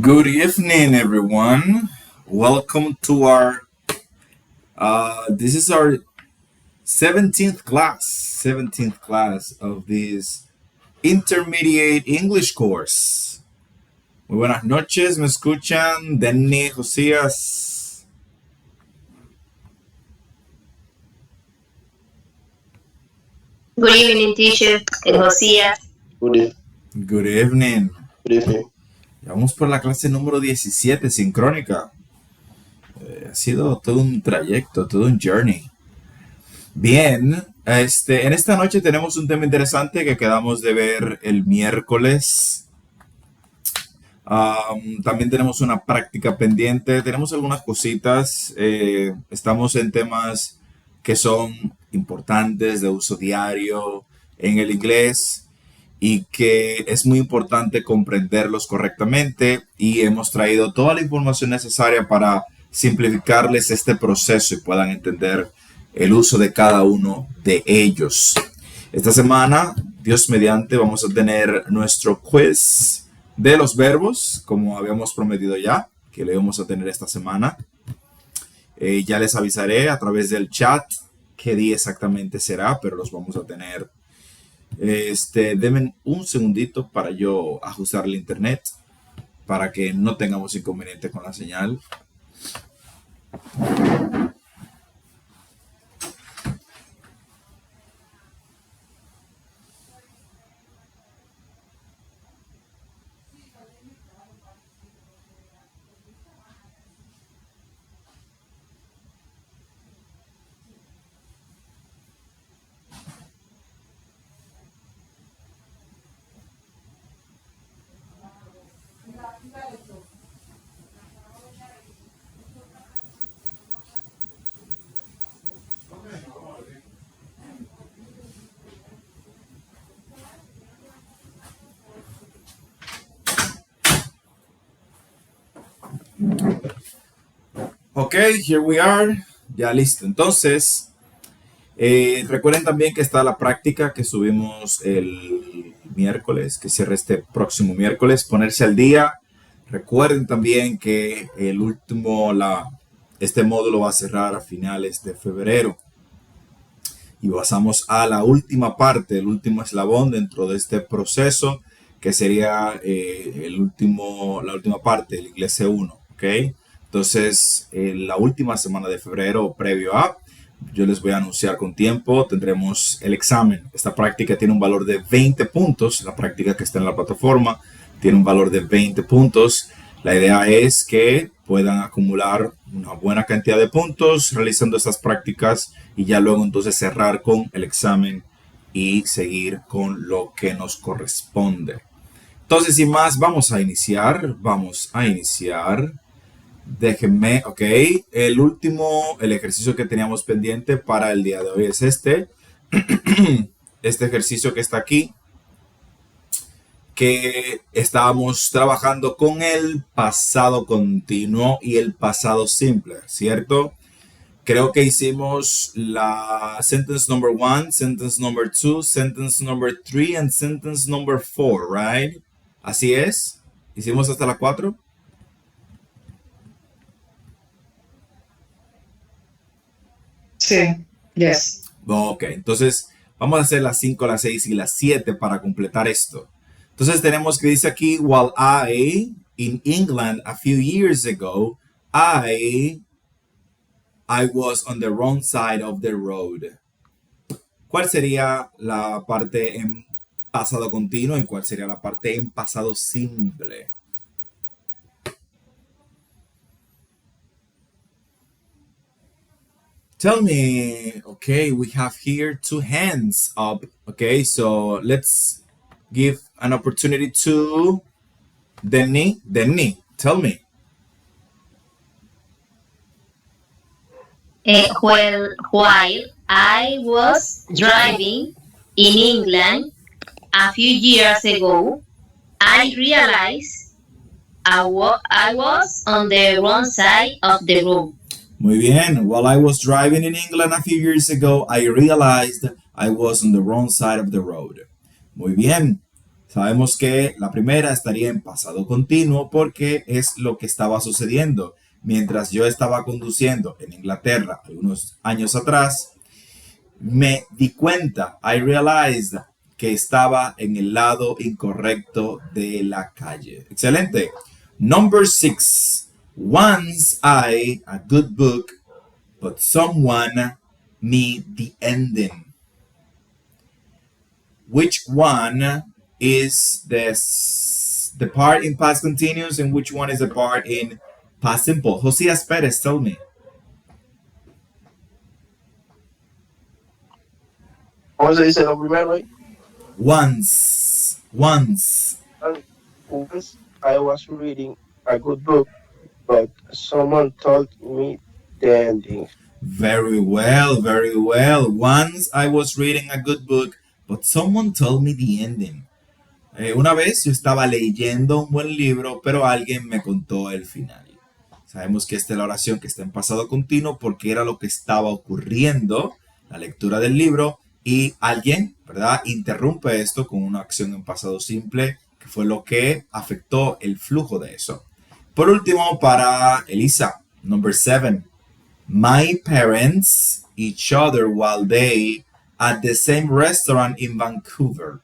Good evening, everyone. Welcome to this is our 17th class of this intermediate English course. Muy buenas noches, ¿me escuchan? Denny, Josías. Good evening, teacher. Josías. Good evening. Good evening. Vamos por la clase número 17, sincrónica. Ha sido todo un trayecto, todo un journey. Bien, en esta noche tenemos un tema interesante que quedamos de ver el miércoles. También tenemos una práctica pendiente, tenemos algunas cositas. Estamos en temas que son importantes de uso diario en el inglés y que es muy importante comprenderlos correctamente, y hemos traído toda la información necesaria para simplificarles este proceso y puedan entender el uso de cada uno de ellos. Esta semana, Dios mediante, vamos a tener nuestro quiz de los verbos, como habíamos prometido ya, que lo íbamos a tener esta semana. Ya les avisaré a través del chat qué día exactamente será, pero los vamos a tener. Denme un segundito para yo ajustar el internet para que no tengamos inconveniente con la señal. Ok, here we are. Ya listo. Entonces, recuerden también que está la práctica que subimos el miércoles, que cierra este próximo miércoles. Ponerse al día. Recuerden también que este módulo va a cerrar a finales de febrero. Y pasamos a la última parte, el último eslabón dentro de este proceso, que sería la última parte, el inglés C1. ¿Ok? Entonces, la última semana de febrero, previo a, yo les voy a anunciar con tiempo, tendremos el examen. Esta práctica tiene un valor de 20 puntos. La práctica que está en la plataforma tiene un valor de 20 puntos. La idea es que puedan acumular una buena cantidad de puntos realizando estas prácticas y ya luego entonces cerrar con el examen y seguir con lo que nos corresponde. Entonces, sin más, vamos a iniciar. Déjenme, ok, el ejercicio que teníamos pendiente para el día de hoy es este ejercicio que está aquí, que estábamos trabajando con el pasado continuo y el pasado simple, ¿cierto? Creo que hicimos la sentence number 1, sentence number 2, sentence number 3 and sentence number 4, right? Así es, hicimos hasta la 4. Sí, yes. Ok, entonces vamos a hacer las 5, las 6 y las 7 para completar esto. Entonces tenemos que dice aquí, while in England a few years ago, I was on the wrong side of the road. ¿Cuál sería la parte en pasado continuo y cuál sería la parte en pasado simple? Tell me. Okay, we have here 2 hands up. Okay, so let's give an opportunity to Denny. Denny, tell me. While I was driving in England a few years ago, I realized I was on the wrong side of the road. Muy bien. While I was driving in England a few years ago, I realized I was on the wrong side of the road. Muy bien. Sabemos que la primera estaría en pasado continuo porque es lo que estaba sucediendo. Mientras yo estaba conduciendo en Inglaterra algunos años atrás, me di cuenta, I realized, que estaba en el lado incorrecto de la calle. Excelente. Number 6. Once a good book, but someone me the ending. Which one is the part in past continuous and which one is the part in past simple? Josías Pérez, tell me. ¿Cómo se dice lo primero? Once. Once I was reading a good book, but someone told me the ending. Very well, very well. Once I was reading a good book, but someone told me the ending. Una vez yo estaba leyendo un buen libro, pero alguien me contó el final. Sabemos que esta es la oración que está en pasado continuo porque era lo que estaba ocurriendo, la lectura del libro, y alguien, ¿verdad?, interrumpe esto con una acción en pasado simple, que fue lo que afectó el flujo de eso. Por último, para Elisa, number 7. My parents each other while they at the same restaurant in Vancouver.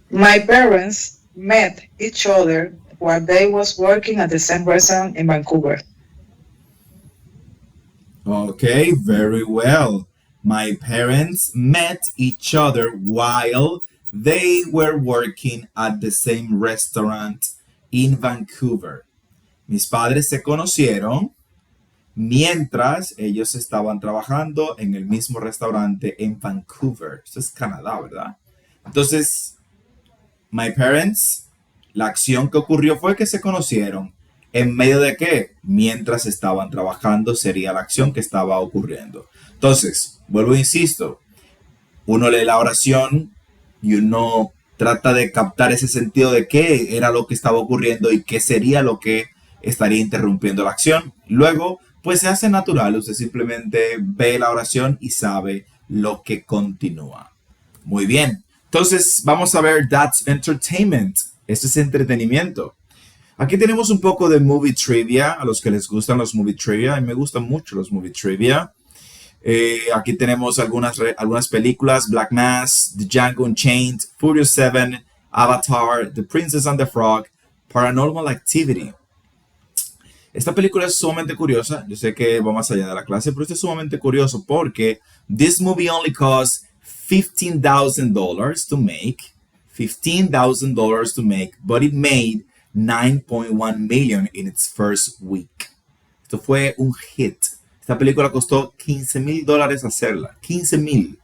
My parents met each other while they was working at the same restaurant in Vancouver. Okay, very well. My parents met each other while they were working at the same restaurant in Vancouver. Mis padres se conocieron mientras ellos estaban trabajando en el mismo restaurante en Vancouver. Esto es Canadá, ¿verdad? Entonces, my parents, la acción que ocurrió fue que se conocieron. ¿En medio de qué? Mientras estaban trabajando sería la acción que estaba ocurriendo. Entonces, vuelvo e insisto, uno lee la oración y uno trata de captar ese sentido de qué era lo que estaba ocurriendo y qué sería lo que estaría interrumpiendo la acción. Luego, pues se hace natural, usted simplemente ve la oración y sabe lo que continúa. Muy bien, entonces vamos a ver That's Entertainment. Esto es entretenimiento. Aquí tenemos un poco de movie trivia, a los que les gustan los movie trivia, a mí me gustan mucho los movie trivia. Aquí tenemos algunas películas: Black Mass, The Django Unchained, Furious 7, Avatar, The Princess and the Frog, Paranormal Activity. Esta película es sumamente curiosa. Yo sé que va más allá de la clase, pero esto es sumamente curioso porque this movie only cost $15,000 to make. $15,000 to make, but it made $9.1 million in its first week. Esto fue un hit. Esta película costó $15,000 hacerla, 15,000,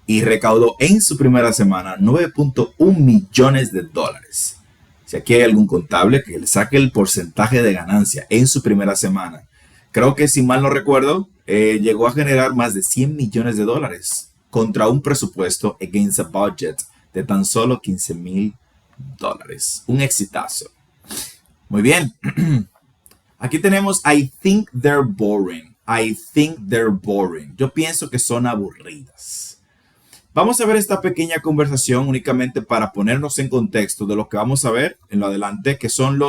y recaudó en su primera semana $9.1 millones. Si aquí hay algún contable que le saque el porcentaje de ganancia en su primera semana, creo que, si mal no recuerdo, llegó a generar más de $100 millones contra un presupuesto against a budget de tan solo $15,000. Un exitazo. Muy bien. Aquí tenemos I think they're boring. I think they're boring. Yo pienso que son aburridas. Vamos a ver esta pequeña conversación únicamente para ponernos en contexto de lo que vamos a ver en lo adelante, que son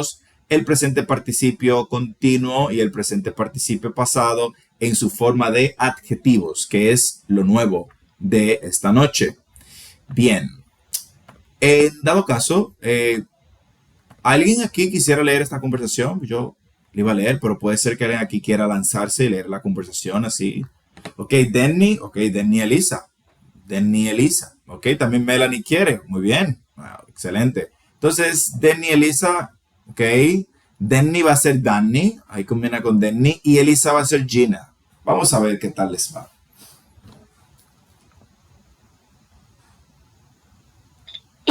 el presente participio continuo y el presente participio pasado en su forma de adjetivos, que es lo nuevo de esta noche. Bien. En dado caso, ¿alguien aquí quisiera leer esta conversación? Yo le iba a leer, pero puede ser que alguien aquí quiera lanzarse y leer la conversación así. Ok, Denny, Elisa. Ok, también Melanie quiere. Muy bien. Wow, excelente. Entonces, Denny, Elisa, ok. Denny va a ser Danny. Ahí combina con Denny. Y Elisa va a ser Gina. Vamos a ver qué tal les va.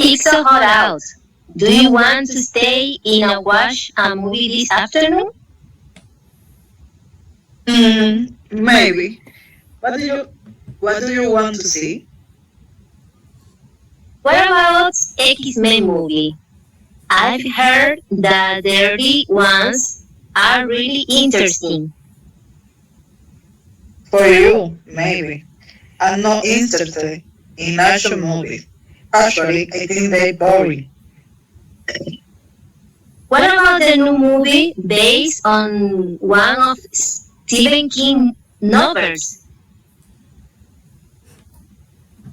It's so hot out. Do you want to stay in and watch a movie this afternoon? Maybe. What do you want to see? What about X-Men movie? I've heard that the early ones are really interesting. For you, maybe. I'm not interested in action movies. Actually, I think they're boring. What about the new movie based on one of Stephen King novels?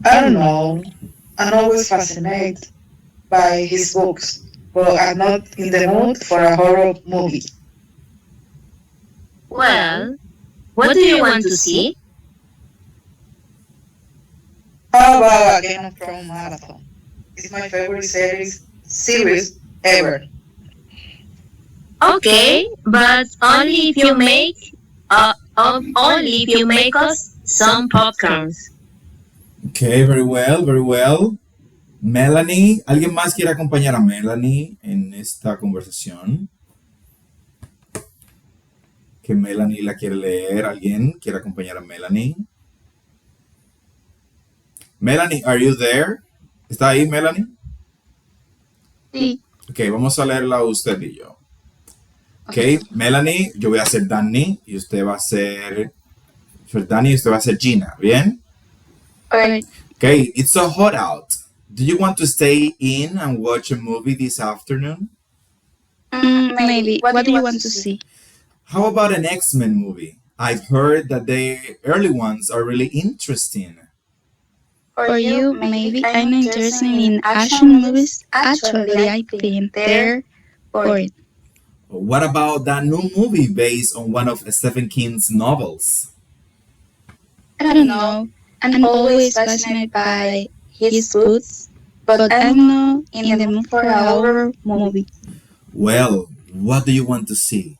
I don't know. I'm always fascinated by his books, but I'm not in the mood for a horror movie. Well, what do you want to see? How about a Game of Thrones marathon? It's my favorite series ever. Okay, but only if you make us some popcorns. Okay, very well, very well. Melanie, ¿alguien más quiere acompañar a Melanie en esta conversación? Que Melanie la quiere leer. ¿Alguien quiere acompañar a Melanie? Melanie, are you there? ¿Está ahí, Melanie? Sí. Ok, vamos a leerla usted y yo. Ok, Melanie, yo voy a ser Danny y usted va a ser Danny y usted va a ser Gina, ¿bien? Okay. Okay, it's so hot out. Do you want to stay in and watch a movie this afternoon? Maybe. What do you want to see? How about an X-Men movie? I've heard that the early ones are really interesting. For you, maybe. I'm interested in action movies. Actually, I think they're boring. What about that new movie based on one of Stephen King's novels? I don't know. I'm always fascinated by his books, but I'm not in the mood for a horror movie. Well, what do you want to see?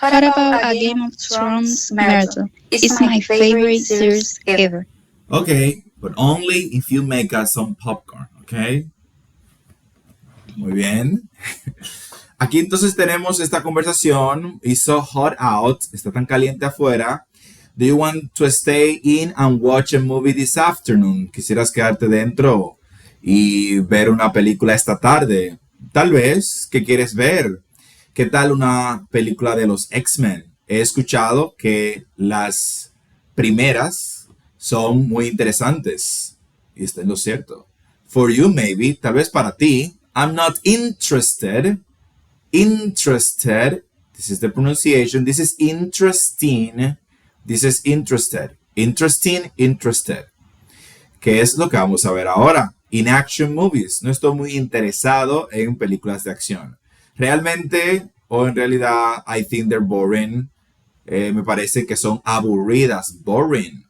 What about a Game of Thrones marathon? It's my favorite series ever. Okay, but only if you make us some popcorn, okay? Muy bien. Aquí entonces tenemos esta conversación. It's so hot out. Está tan caliente afuera. Do you want to stay in and watch a movie this afternoon? ¿Quisieras quedarte dentro y ver una película esta tarde? Tal vez. ¿Qué quieres ver? ¿Qué tal una película de los X-Men? He escuchado que las primeras son muy interesantes. Y está en lo cierto. For you, maybe. Tal vez para ti. I'm not interested. Interested. This is the pronunciation. This is interesting. This is interested. Interesting, interested. ¿Qué es lo que vamos a ver ahora? In action movies. No estoy muy interesado en películas de acción. Realmente, o en realidad, I think they're boring. Me parece que son aburridas. Boring.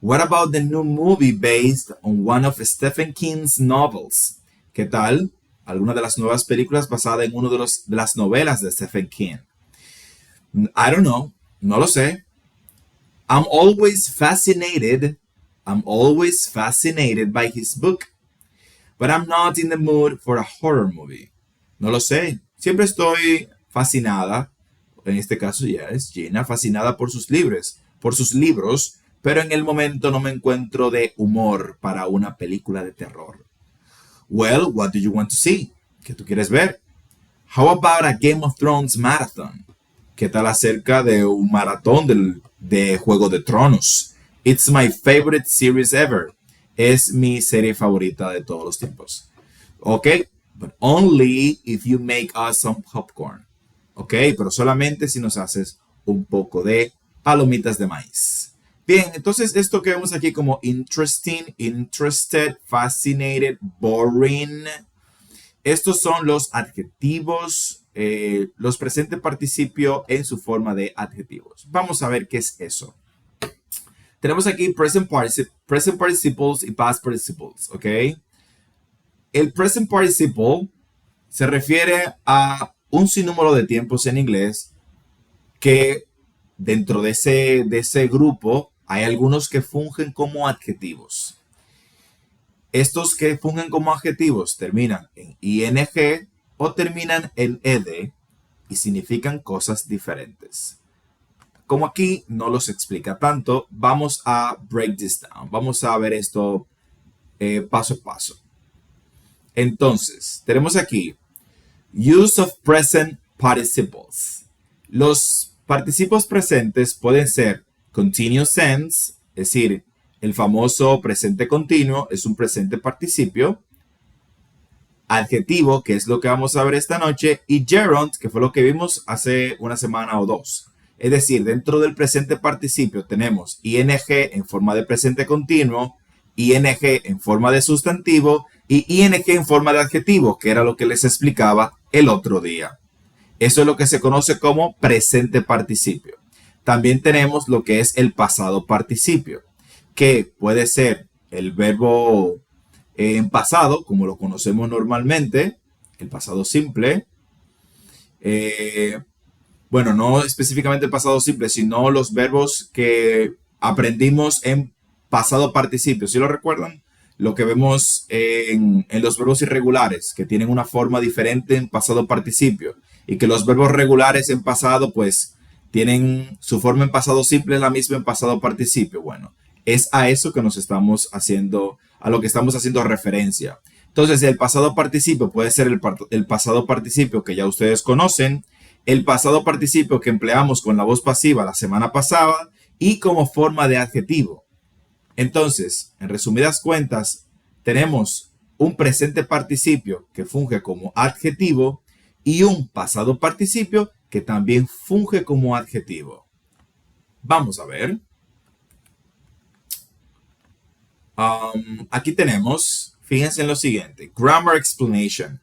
What about the new movie based on one of Stephen King's novels? ¿Qué tal? Alguna de las nuevas películas basadas en una de las novelas de Stephen King. I don't know. No lo sé. I'm always fascinated by his book. But I'm not in the mood for a horror movie. No lo sé. Siempre estoy fascinada, en este caso ya es Gina, fascinada por sus libros, pero en el momento no me encuentro de humor para una película de terror. Well, what do you want to see? ¿Qué tú quieres ver? How about a Game of Thrones marathon? ¿Qué tal acerca de un maratón de Juego de Tronos? It's my favorite series ever. Es mi serie favorita de todos los tiempos. Ok, but only if you make us some popcorn. Ok, pero solamente si nos haces un poco de palomitas de maíz. Bien, entonces esto que vemos aquí como interesting, interested, fascinated, boring. Estos son los adjetivos, los presente participio en su forma de adjetivos. Vamos a ver qué es eso. Tenemos aquí present participles y past participles, ¿ok? El present participle se refiere a un sinnúmero de tiempos en inglés que dentro de ese grupo hay algunos que fungen como adjetivos. Estos que fungen como adjetivos terminan en ing o terminan en ed y significan cosas diferentes. Como aquí no los explica tanto, vamos a break this down. Vamos a ver esto paso a paso. Entonces, tenemos aquí use of present participles. Los participos presentes pueden ser continuous tense, es decir, el famoso presente continuo es un presente participio. Adjetivo, que es lo que vamos a ver esta noche, y gerund, que fue lo que vimos hace una semana o dos. Es decir, dentro del presente participio tenemos ing en forma de presente continuo, ing en forma de sustantivo y ing en forma de adjetivo, que era lo que les explicaba el otro día. Eso es lo que se conoce como presente participio. También tenemos lo que es el pasado participio, que puede ser el verbo en pasado, como lo conocemos normalmente, el pasado simple. Bueno, no específicamente el pasado simple, sino los verbos que aprendimos en pasado participio. ¿Sí lo recuerdan? Lo que vemos en los verbos irregulares, que tienen una forma diferente en pasado participio. Y que los verbos regulares en pasado, pues, tienen su forma en pasado simple, la misma en pasado participio. Bueno, es a eso que nos estamos haciendo, a lo que estamos haciendo referencia. Entonces, el pasado participio puede ser el pasado participio que ya ustedes conocen, el pasado participio que empleamos con la voz pasiva la semana pasada y como forma de adjetivo. Entonces, en resumidas cuentas, tenemos un presente participio que funge como adjetivo y un pasado participio que también funge como adjetivo. Vamos a ver. Aquí tenemos, fíjense en lo siguiente, grammar explanation.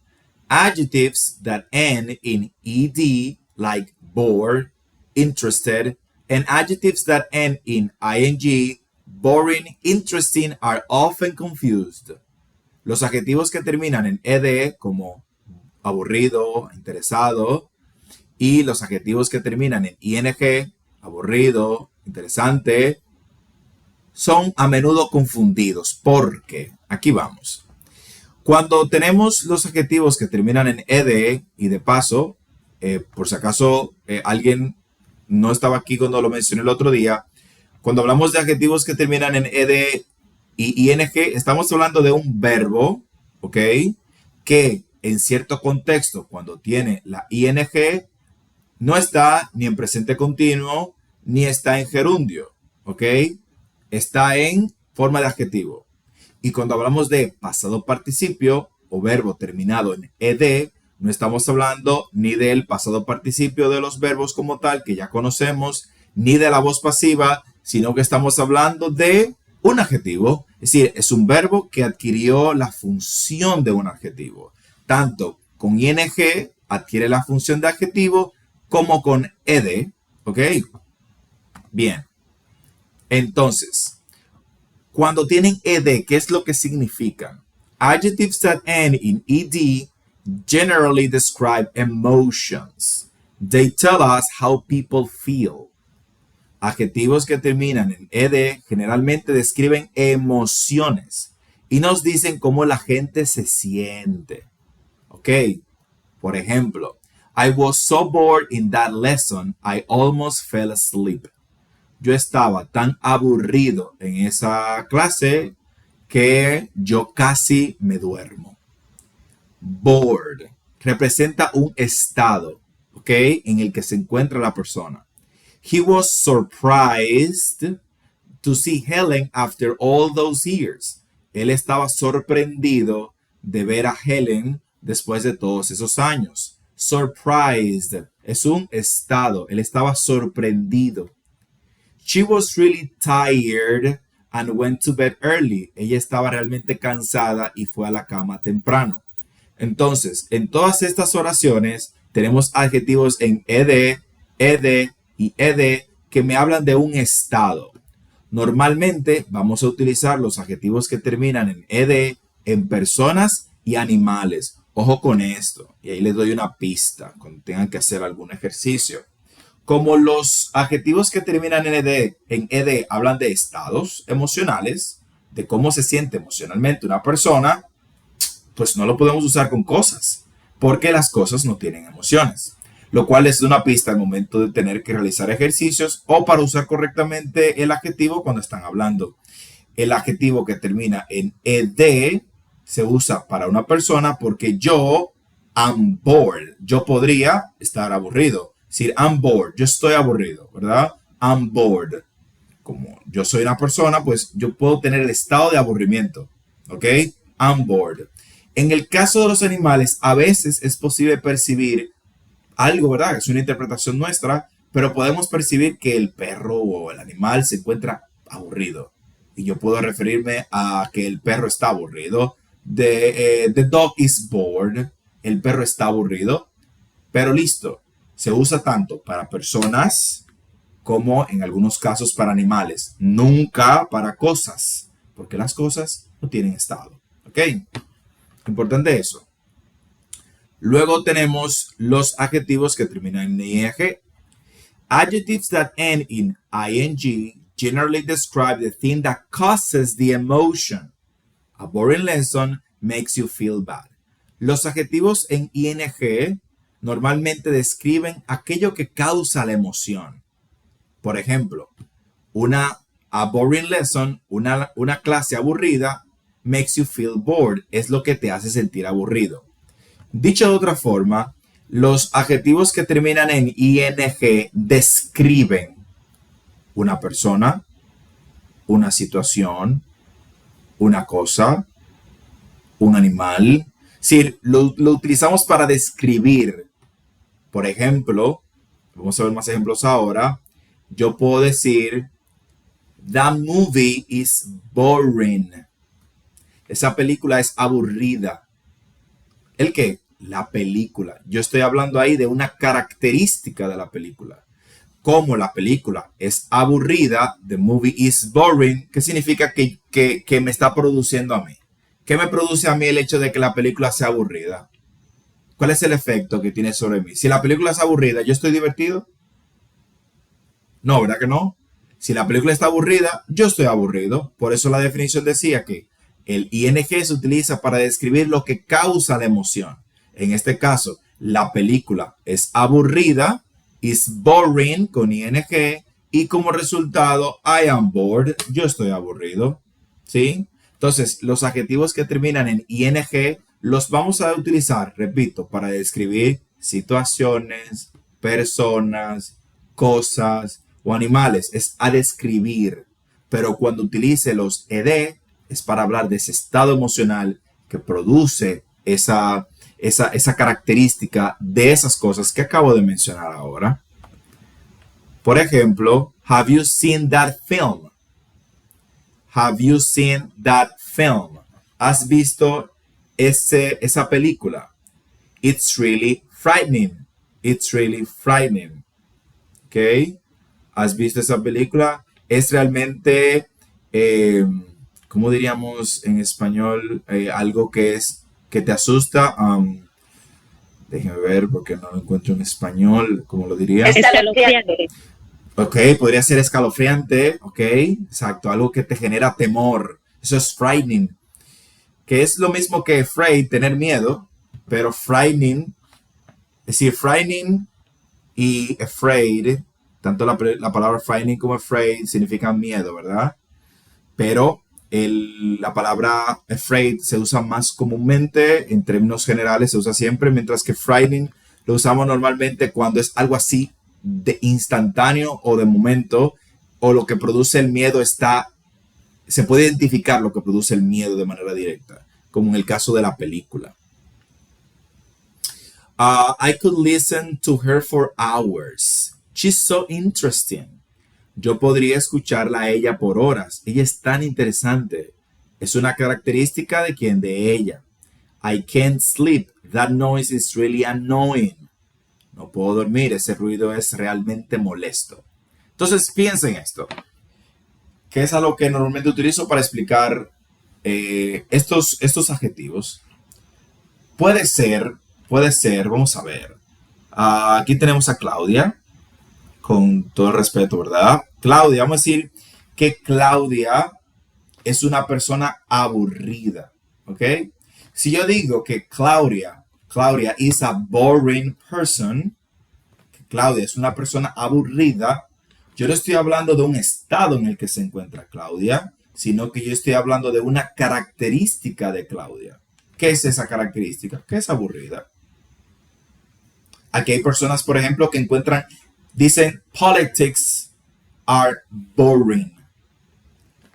Adjectives that end in ed, like bored, interested, and adjectives that end in ing, boring, interesting, are often confused. Los adjetivos que terminan en ed, como aburrido, interesado, y los adjetivos que terminan en ing, aburrido, interesante, son a menudo confundidos. Porque, aquí vamos. Cuando tenemos los adjetivos que terminan en ed, y de paso, por si acaso alguien no estaba aquí cuando lo mencioné el otro día, cuando hablamos de adjetivos que terminan en ed y ing, estamos hablando de un verbo, ¿ok? Que en cierto contexto, cuando tiene la ing, no está ni en presente continuo, ni está en gerundio, ¿ok? Está en forma de adjetivo. Y cuando hablamos de pasado participio o verbo terminado en ed, no estamos hablando ni del pasado participio de los verbos como tal, que ya conocemos, ni de la voz pasiva, sino que estamos hablando de un adjetivo. Es decir, es un verbo que adquirió la función de un adjetivo. Tanto con ing adquiere la función de adjetivo como con ed. ¿Ok? Bien. Entonces, cuando tienen ed, ¿qué es lo que significan? Adjectives that end in ed generally describe emotions. They tell us how people feel. Adjetivos que terminan en ed generalmente describen emociones y nos dicen cómo la gente se siente. Ok, por ejemplo, I was so bored in that lesson, I almost fell asleep. Yo estaba tan aburrido en esa clase que yo casi me duermo. Bored representa un estado, ¿ok? En el que se encuentra la persona. He was surprised to see Helen after all those years. Él estaba sorprendido de ver a Helen después de todos esos años. Surprised es un estado. Él estaba sorprendido. She was really tired and went to bed early. Ella estaba realmente cansada y fue a la cama temprano. Entonces, en todas estas oraciones tenemos adjetivos en ed, ed y ed que me hablan de un estado. Normalmente vamos a utilizar los adjetivos que terminan en ed en personas y animales. Ojo con esto. Y ahí les doy una pista cuando tengan que hacer algún ejercicio. Como los adjetivos que terminan en ed hablan de estados emocionales, de cómo se siente emocionalmente una persona, pues no lo podemos usar con cosas, porque las cosas no tienen emociones, lo cual es una pista al momento de tener que realizar ejercicios o para usar correctamente el adjetivo cuando están hablando. El adjetivo que termina en ed se usa para una persona porque yo am bored, yo podría estar aburrido. Es decir, I'm bored, yo estoy aburrido, ¿verdad? I'm bored. como yo soy una persona, pues yo puedo tener el estado de aburrimiento. ¿Ok? I'm bored. En el caso de los animales, a veces es posible percibir algo, ¿verdad? Es una interpretación nuestra, pero podemos percibir que el perro o el animal se encuentra aburrido. Y yo puedo referirme a que el perro está aburrido. The dog is bored. El perro está aburrido. Pero listo, se usa tanto para personas como en algunos casos para animales. Nunca para cosas, porque las cosas no tienen estado. ¿Ok? Importante eso. Luego tenemos los adjetivos que terminan en ing. Adjectives that end in ing generally describe the thing that causes the emotion. A boring lesson makes you feel bad. Los adjetivos en ing normalmente describen aquello que causa la emoción. Por ejemplo, a boring lesson, una clase aburrida, makes you feel bored, es lo que te hace sentir aburrido. Dicho de otra forma, los adjetivos que terminan en ing describen una persona, una situación, una cosa, un animal. Sí, lo utilizamos para describir. Por ejemplo, vamos a ver más ejemplos ahora. Yo puedo decir, that movie is boring. Esa película es aburrida. ¿El qué? La película. Yo estoy hablando ahí de una característica de la película. Como la película es aburrida, the movie is boring, ¿qué significa que me está produciendo a mí? ¿Qué me produce a mí el hecho de que la película sea aburrida? ¿Cuál es el efecto que tiene sobre mí? Si la película es aburrida, ¿yo estoy divertido? No, ¿verdad que no? Si la película está aburrida, yo estoy aburrido. Por eso la definición decía que el ing se utiliza para describir lo que causa la emoción. En este caso, la película es aburrida, is boring con ing, y como resultado, I am bored, yo estoy aburrido. ¿Sí? Entonces, los adjetivos que terminan en ing los vamos a utilizar, repito, para describir situaciones, personas, cosas o animales. Es a describir. Pero cuando utilice los ed, es para hablar de ese estado emocional que produce esa característica de esas cosas que acabo de mencionar ahora. Por ejemplo, have you seen that film? Have you seen that film? ¿Has visto esa película? It's really frightening. It's really frightening. ¿Ok? ¿Has visto esa película? Es realmente, ¿cómo diríamos en español? Algo que te asusta. Déjenme ver porque no lo encuentro en español. ¿Cómo lo diría? Escalofriante. Ok, podría ser escalofriante. Ok, exacto. Algo que te genera temor. Eso es frightening. Que es lo mismo que afraid, tener miedo. Pero frightening, es decir, frightening y afraid, tanto la palabra frightening como afraid significan miedo, ¿verdad? Pero la palabra afraid se usa más comúnmente, en términos generales se usa siempre, mientras que frightening lo usamos normalmente cuando es algo así de instantáneo o de momento, o lo que produce el miedo se puede identificar lo que produce el miedo de manera directa, como en el caso de la película. I could listen to her for hours. She's so interesting. Yo podría escucharla a ella por horas. Ella es tan interesante. Es una característica de quién, de ella. I can't sleep. That noise is really annoying. No puedo dormir. Ese ruido es realmente molesto. Entonces, piensen esto. Que es algo que normalmente utilizo para explicar estos adjetivos. Puede ser, vamos a ver. Aquí tenemos a Claudia. Con todo el respeto, ¿verdad? Claudia, vamos a decir que Claudia es una persona aburrida, ¿ok? Si yo digo que Claudia is a boring person, que Claudia es una persona aburrida, yo no estoy hablando de un estado en el que se encuentra Claudia, sino que yo estoy hablando de una característica de Claudia. ¿Qué es esa característica? Que es aburrida. Aquí hay personas, por ejemplo, que dicen politics are boring.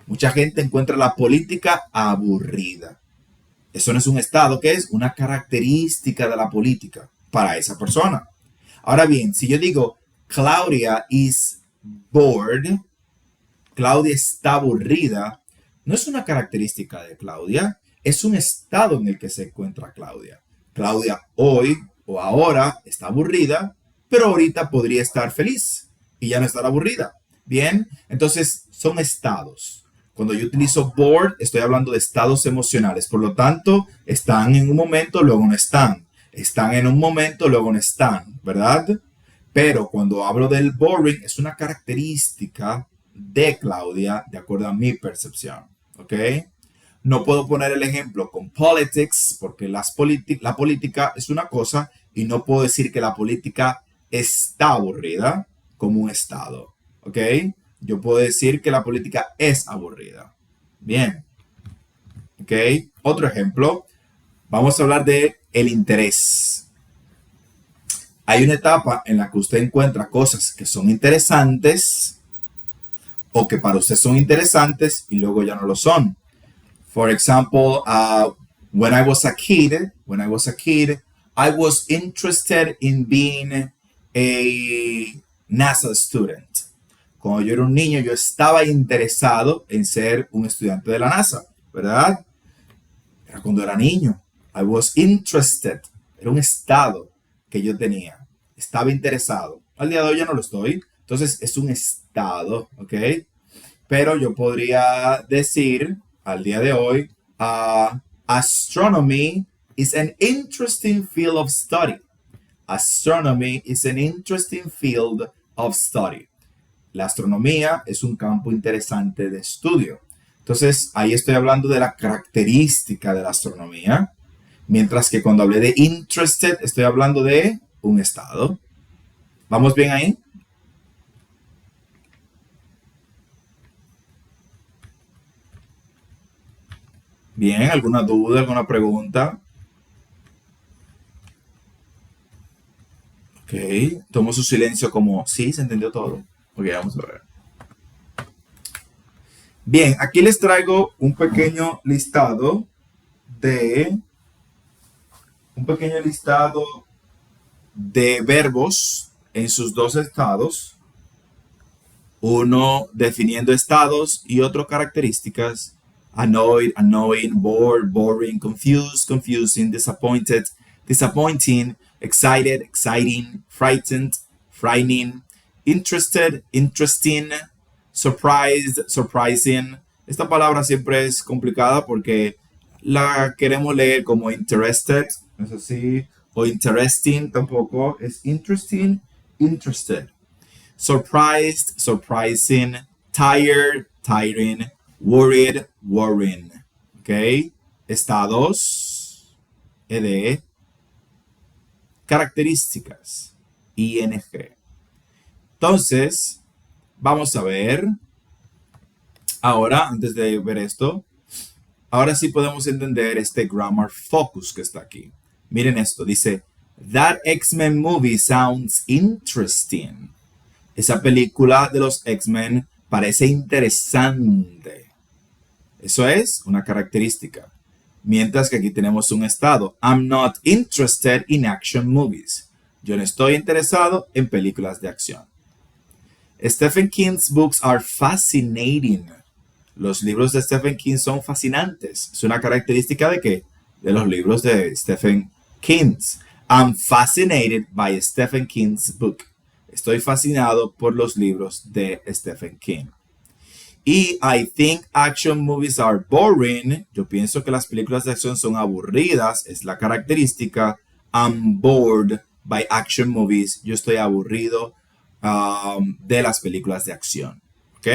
Mucha gente encuentra la política aburrida. Eso no es un estado, ¿qué es? Una característica de la política para esa persona. Ahora bien, si yo digo Claudia is bored, Claudia está aburrida, no es una característica de Claudia, es un estado en el que se encuentra Claudia. Claudia hoy o ahora está aburrida, pero ahorita podría estar feliz y ya no estar aburrida. Bien, entonces son estados. Cuando yo utilizo bored, estoy hablando de estados emocionales. Por lo tanto, están en un momento, luego no están. Están en un momento, luego no están, ¿verdad? Pero cuando hablo del boring, es una característica de Claudia, de acuerdo a mi percepción, ¿ok? No puedo poner el ejemplo con politics, porque la política es una cosa, y no puedo decir que la política está aburrida como un estado, ¿ok? Yo puedo decir que la política es aburrida. Bien. ¿Ok? Otro ejemplo. Vamos a hablar de el interés. Hay una etapa en la que usted encuentra cosas que son interesantes o que para usted son interesantes y luego ya no lo son. For example, when I was a kid, I was interested in being a NASA student. Cuando yo era un niño, yo estaba interesado en ser un estudiante de la NASA, ¿verdad? Era cuando era niño. I was interested. Era un estado que yo tenía. Estaba interesado. Al día de hoy ya no lo estoy. Entonces, es un estado, ¿ok? Pero yo podría decir, al día de hoy, astronomy is an interesting field of study. Astronomy is an interesting field of study. La astronomía es un campo interesante de estudio. Entonces, ahí estoy hablando de la característica de la astronomía, mientras que cuando hablé de interested, estoy hablando de un estado. ¿Vamos bien ahí? Bien, ¿alguna duda, alguna pregunta? Ok, tomo su silencio como, sí, se entendió todo. Ok, vamos a ver. Bien, aquí les traigo un pequeño listado de verbos en sus dos estados. Uno definiendo estados y otro características. Annoyed, annoying, bored, boring, confused, confusing, disappointed, disappointing, excited, exciting, frightened, frightening, interested, interesting, surprised, surprising. Esta palabra siempre es complicada porque la queremos leer como interested, ¿no es así? O interesting tampoco, es interesting, interested. Surprised, surprising, tired, tiring, worried, worrying. ¿Ok? Estados, ed, características, ing. Entonces, vamos a ver. Ahora, antes de ver esto, ahora sí podemos entender este grammar focus que está aquí. Miren esto, dice, That X-Men movie sounds interesting. Esa película de los X-Men parece interesante. Eso es una característica. Mientras que aquí tenemos un estado. I'm not interested in action movies. Yo no estoy interesado en películas de acción. Stephen King's books are fascinating. Los libros de Stephen King son fascinantes. Es una característica de ¿qué? De los libros de Stephen King. I'm fascinated by Stephen King's book. Estoy fascinado por los libros de Stephen King. Y I think action movies are boring. Yo pienso que las películas de acción son aburridas. Es la característica. I'm bored by action movies. Yo estoy aburrido de las películas de acción. ¿Ok?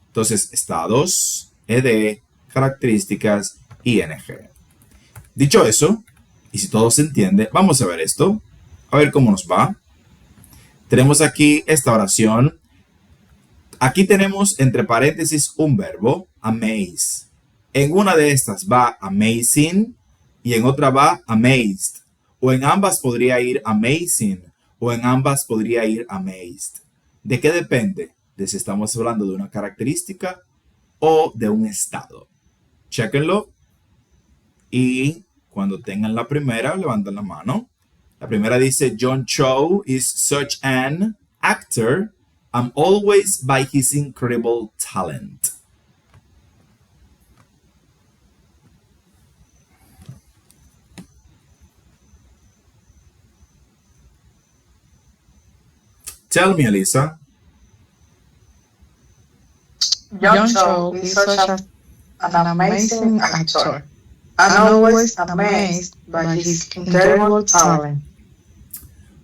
Entonces, estados, ed, características, ing. Dicho eso, y si todo se entiende, vamos a ver esto. A ver cómo nos va. Tenemos aquí esta oración. Aquí tenemos entre paréntesis un verbo, amaze. En una de estas va amazing y en otra va amazed. O en ambas podría ir amazing o en ambas podría ir amazed. ¿De qué depende? de si estamos hablando de una característica o de un estado. Chéquenlo y cuando tengan la primera, levanten la mano. La primera dice, John Cho is such an actor. I'm always by his incredible talent. Tell me, Elisa. John Cho is an amazing actor. I'm always amazed by his incredible talent.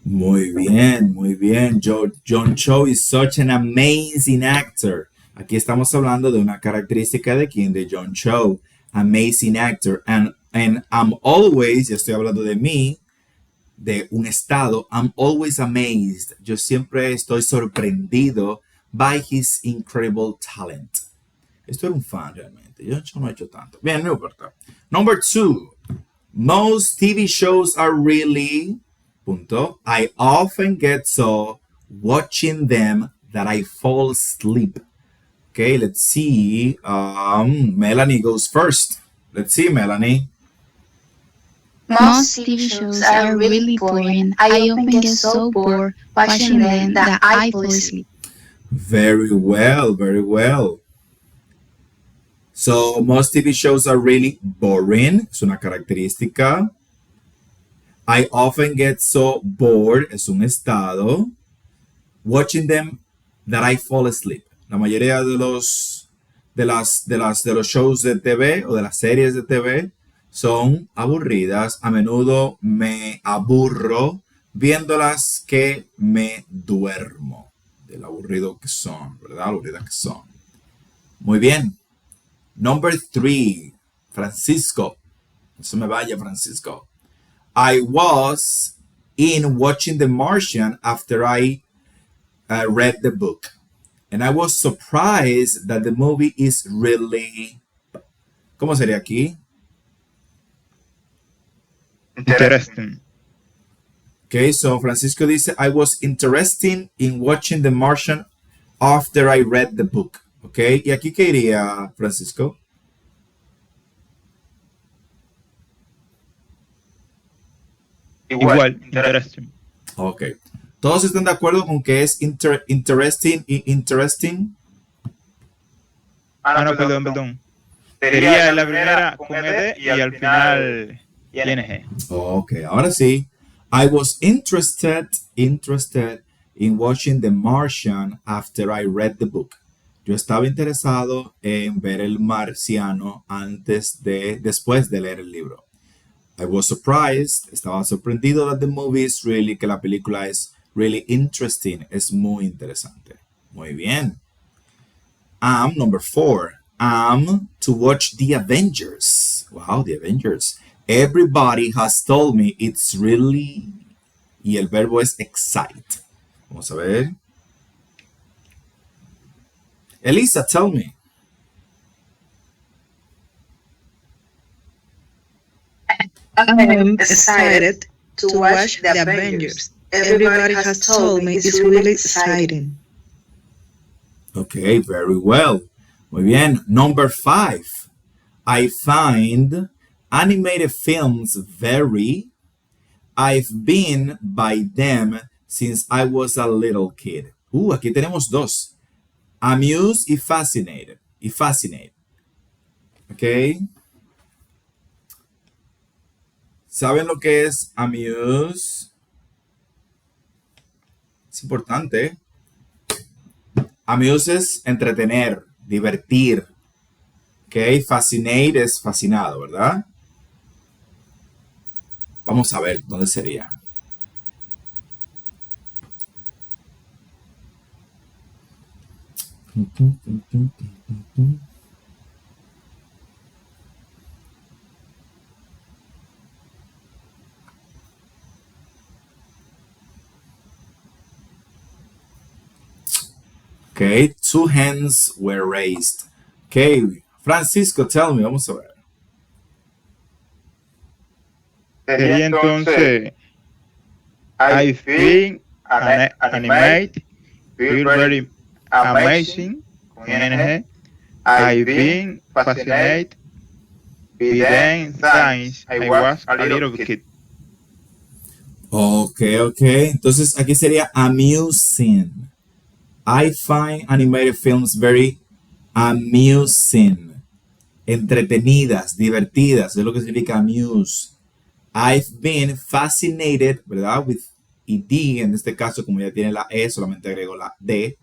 Muy bien, muy bien. John Cho is such an amazing actor. Aquí estamos hablando de una característica de quién, de John Cho. Amazing actor. And I'm always, ya estoy hablando de mí, de un estado. I'm always amazed. Yo siempre estoy sorprendido by his incredible talent. Esto era un fan realmente. Yo no he hecho tanto. Bien, no importa. Number 2. Most TV shows are really... I often get so watching them that I fall asleep. Okay, let's see. Melanie goes first. Let's see, Melanie. Most TV shows are really boring. I often get so bored watching them that I fall asleep. Very well, very well. So, most TV shows are really boring. Es una característica. I often get so bored, es un estado, watching them that I fall asleep. La mayoría de los shows de TV o de las series de TV son aburridas. A menudo me aburro viéndolas que me duermo. Del aburrido que son, ¿verdad? Aburridas que son. Muy bien. Number 3. Francisco. No se me vaya, Francisco. I was in watching The Martian after I read the book. And I was surprised that the movie is really... ¿Cómo sería aquí? Interesting. Okay, so Francisco dice, I was interested in watching The Martian after I read the book. Okay, ¿y aquí qué iría, Francisco? Igual, interesting. Ok. ¿Todos están de acuerdo con que es interesting y interesting? No, perdón. Sería la primera con ED y al final ING. Ok, ahora sí. I was interested in watching The Martian after I read the book. Yo estaba interesado en ver El Marciano después de leer el libro. I was surprised, estaba sorprendido that the movie is really, que la película es really interesting, es muy interesante. Muy bien. Number 4. To watch The Avengers. Wow, The Avengers. Everybody has told me it's really... Y el verbo es excite. Vamos a ver. Elisa, tell me. I'm excited to watch The Avengers. Everybody has told me it's really exciting. Okay, very well. Muy bien. Number 5. I find animated films very... I've been by them since I was a little kid. Aquí tenemos dos. Amused y fascinated. Okay. ¿Saben lo que es amuse? Es importante. Amuse es entretener, divertir. Ok, fascinate es fascinado, ¿verdad? Vamos a ver dónde sería. Okay, 2 hands were raised. Okay, Francisco, tell me, vamos a ver. Sería entonces, I think animate, feel very amazing, con ING. I've been fascinated with them since I was a little kid. Ok. Entonces aquí sería amusing. I find animated films very amusing. Entretenidas, divertidas, es lo que significa amuse. I've been fascinated, ¿verdad? With ed, en este caso, como ya tiene la E, solamente agrego la D.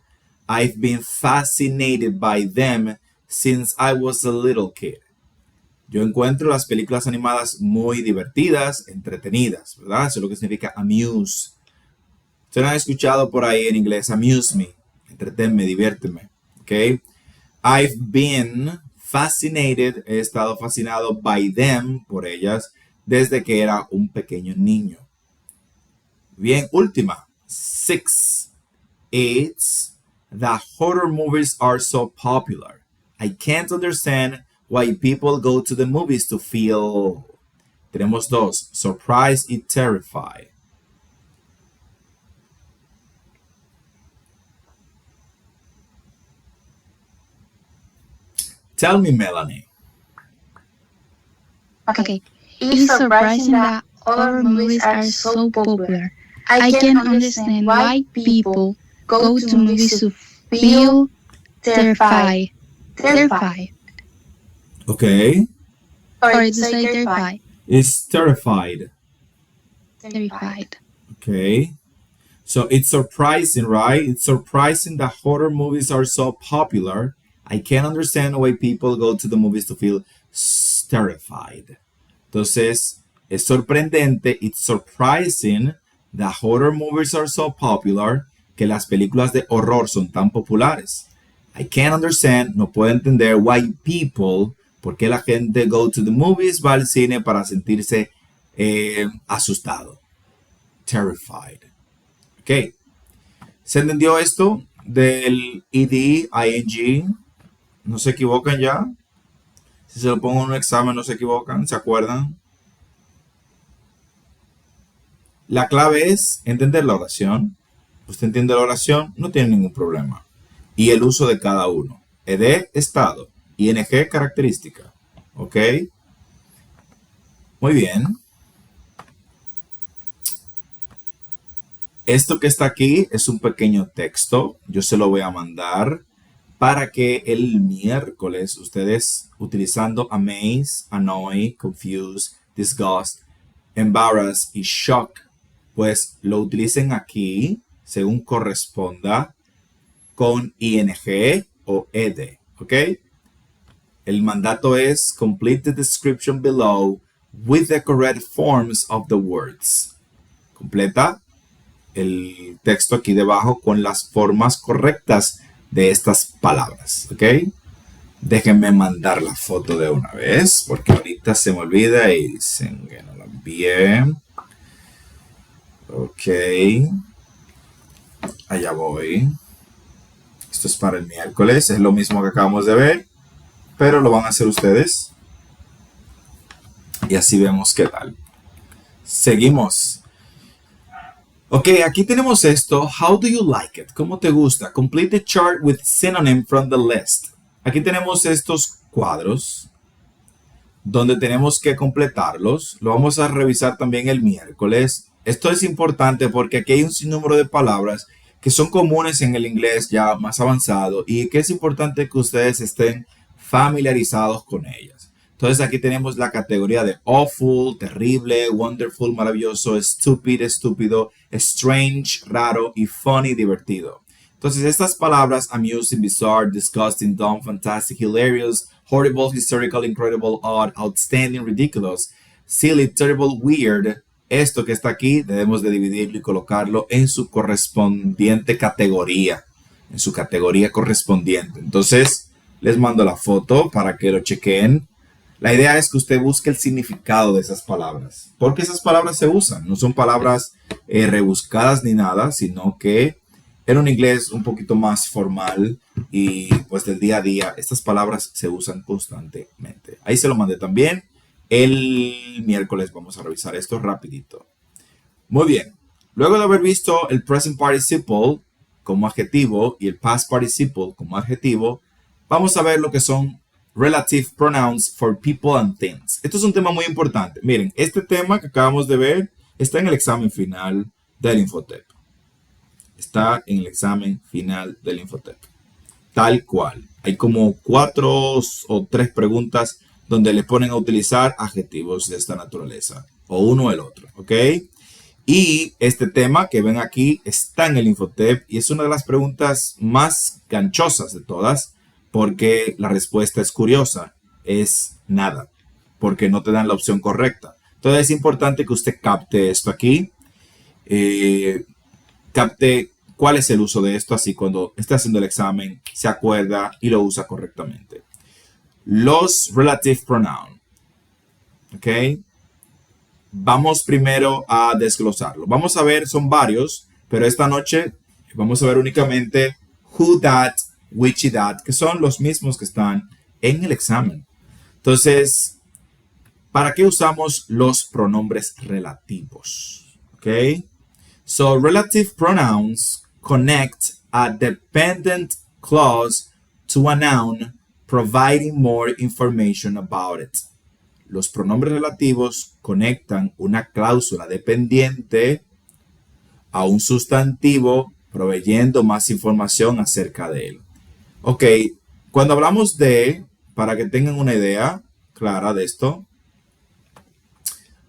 I've been fascinated by them since I was a little kid. Yo encuentro las películas animadas muy divertidas, entretenidas, ¿verdad? Eso es lo que significa amuse. Ustedes han escuchado por ahí en inglés, amuse me, entretenme, diviérteme, ¿ok? I've been fascinated, he estado fascinado by them, por ellas, desde que era un pequeño niño. Bien, última. 6. It's the horror movies are so popular. I can't understand why people go to the movies to feel. Tenemos 2. Surprise y terrify. Tell me, Melanie. Okay. It's surprising that horror movies are so popular. I can understand why people go to movies to feel terrified. Okay. Or to say terrified. It's terrified. Terrified. Okay. So it's surprising, right? It's surprising that horror movies are so popular. I can't understand why people go to the movies to feel terrified. Entonces, es sorprendente, it's surprising that horror movies are so popular, que las películas de horror son tan populares. I can't understand, no puedo entender why people, por qué la gente go to the movies, va al cine para sentirse asustado. Terrified. Ok. ¿Se entendió esto del ed, ing? ¿No se equivocan ya? Si se lo pongo en un examen, ¿no se equivocan? ¿Se acuerdan? La clave es entender la oración. Usted entiende la oración, no tiene ningún problema. Y el uso de cada uno. Ed, estado. ING, característica. ¿Ok? Muy bien. Esto que está aquí es un pequeño texto. Yo se lo voy a mandar para que el miércoles ustedes, utilizando amaze, annoy, confuse, disgust, embarrass y shock, pues lo utilicen aquí según corresponda con ing o ed, ¿ok? El mandato es complete the description below with the correct forms of the words. Completa el texto aquí debajo con las formas correctas de estas palabras, ¿ok? Déjenme mandar la foto de una vez, porque ahorita se me olvida y dicen que no la envié. Ok. Allá voy. Esto es para el miércoles, es lo mismo que acabamos de ver, pero lo van a hacer ustedes. Y así vemos qué tal. Seguimos. Ok, aquí tenemos esto. How do you like it? ¿Cómo te gusta? Complete the chart with synonym from the list. Aquí tenemos estos cuadros donde tenemos que completarlos. Lo vamos a revisar también el miércoles. Esto es importante porque aquí hay un sinnúmero de palabras que son comunes en el inglés ya más avanzado y que es importante que ustedes estén familiarizados con ellas. Entonces aquí tenemos la categoría de awful, terrible, wonderful, maravilloso, stupid, estúpido, strange, raro y funny, divertido. Entonces estas palabras amusing, bizarre, disgusting, dumb, fantastic, hilarious, horrible, hysterical, incredible, odd, outstanding, ridiculous, silly, terrible, weird. Esto que está aquí debemos de dividirlo y colocarlo en su correspondiente categoría, en su categoría correspondiente. Entonces les mando la foto para que lo chequen. La idea es que usted busque el significado de esas palabras, porque esas palabras se usan, no son palabras rebuscadas ni nada, sino que en un inglés un poquito más formal y pues del día a día, estas palabras se usan constantemente. Ahí se lo mandé también. El miércoles vamos a revisar esto rapidito. Muy bien. Luego de haber visto el present participle como adjetivo y el past participle como adjetivo, vamos a ver lo que son relative pronouns for people and things. Esto es un tema muy importante. Miren, este tema que acabamos de ver está en el examen final del Infotep. Está en el examen final del Infotep. Tal cual. Hay como 4 o 3 preguntas donde le ponen a utilizar adjetivos de esta naturaleza. O uno o el otro. ¿Ok? Y este tema que ven aquí está en el Infotep y es una de las preguntas más ganchosas de todas porque la respuesta es curiosa. Es nada. Porque no te dan la opción correcta. Entonces es importante que usted capte esto aquí. Capte cuál es el uso de esto, así cuando esté haciendo el examen se acuerda y lo usa correctamente. Los relative pronouns. ¿Ok? Vamos primero a desglosarlo. Vamos a ver, son varios, pero esta noche vamos a ver únicamente who, that, which y that, que son los mismos que están en el examen. Entonces, ¿para qué usamos los pronombres relativos? ¿Ok? So, relative pronouns connect a dependent clause to a noun, providing more information about it. Los pronombres relativos conectan una cláusula dependiente a un sustantivo, proveyendo más información acerca de él. Ok, cuando hablamos de, para que tengan una idea clara de esto,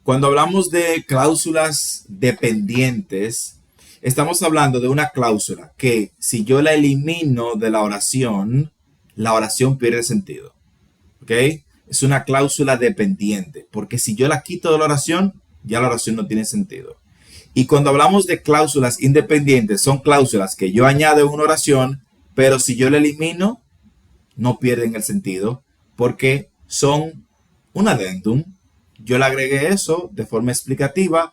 cuando hablamos de cláusulas dependientes, estamos hablando de una cláusula que si yo la elimino de la oración pierde sentido. ¿Ok? Es una cláusula dependiente, porque si yo la quito de la oración, ya la oración no tiene sentido. Y cuando hablamos de cláusulas independientes, son cláusulas que yo añado en una oración, pero si yo la elimino, no pierden el sentido, porque son un adendum. Yo le agregué eso de forma explicativa,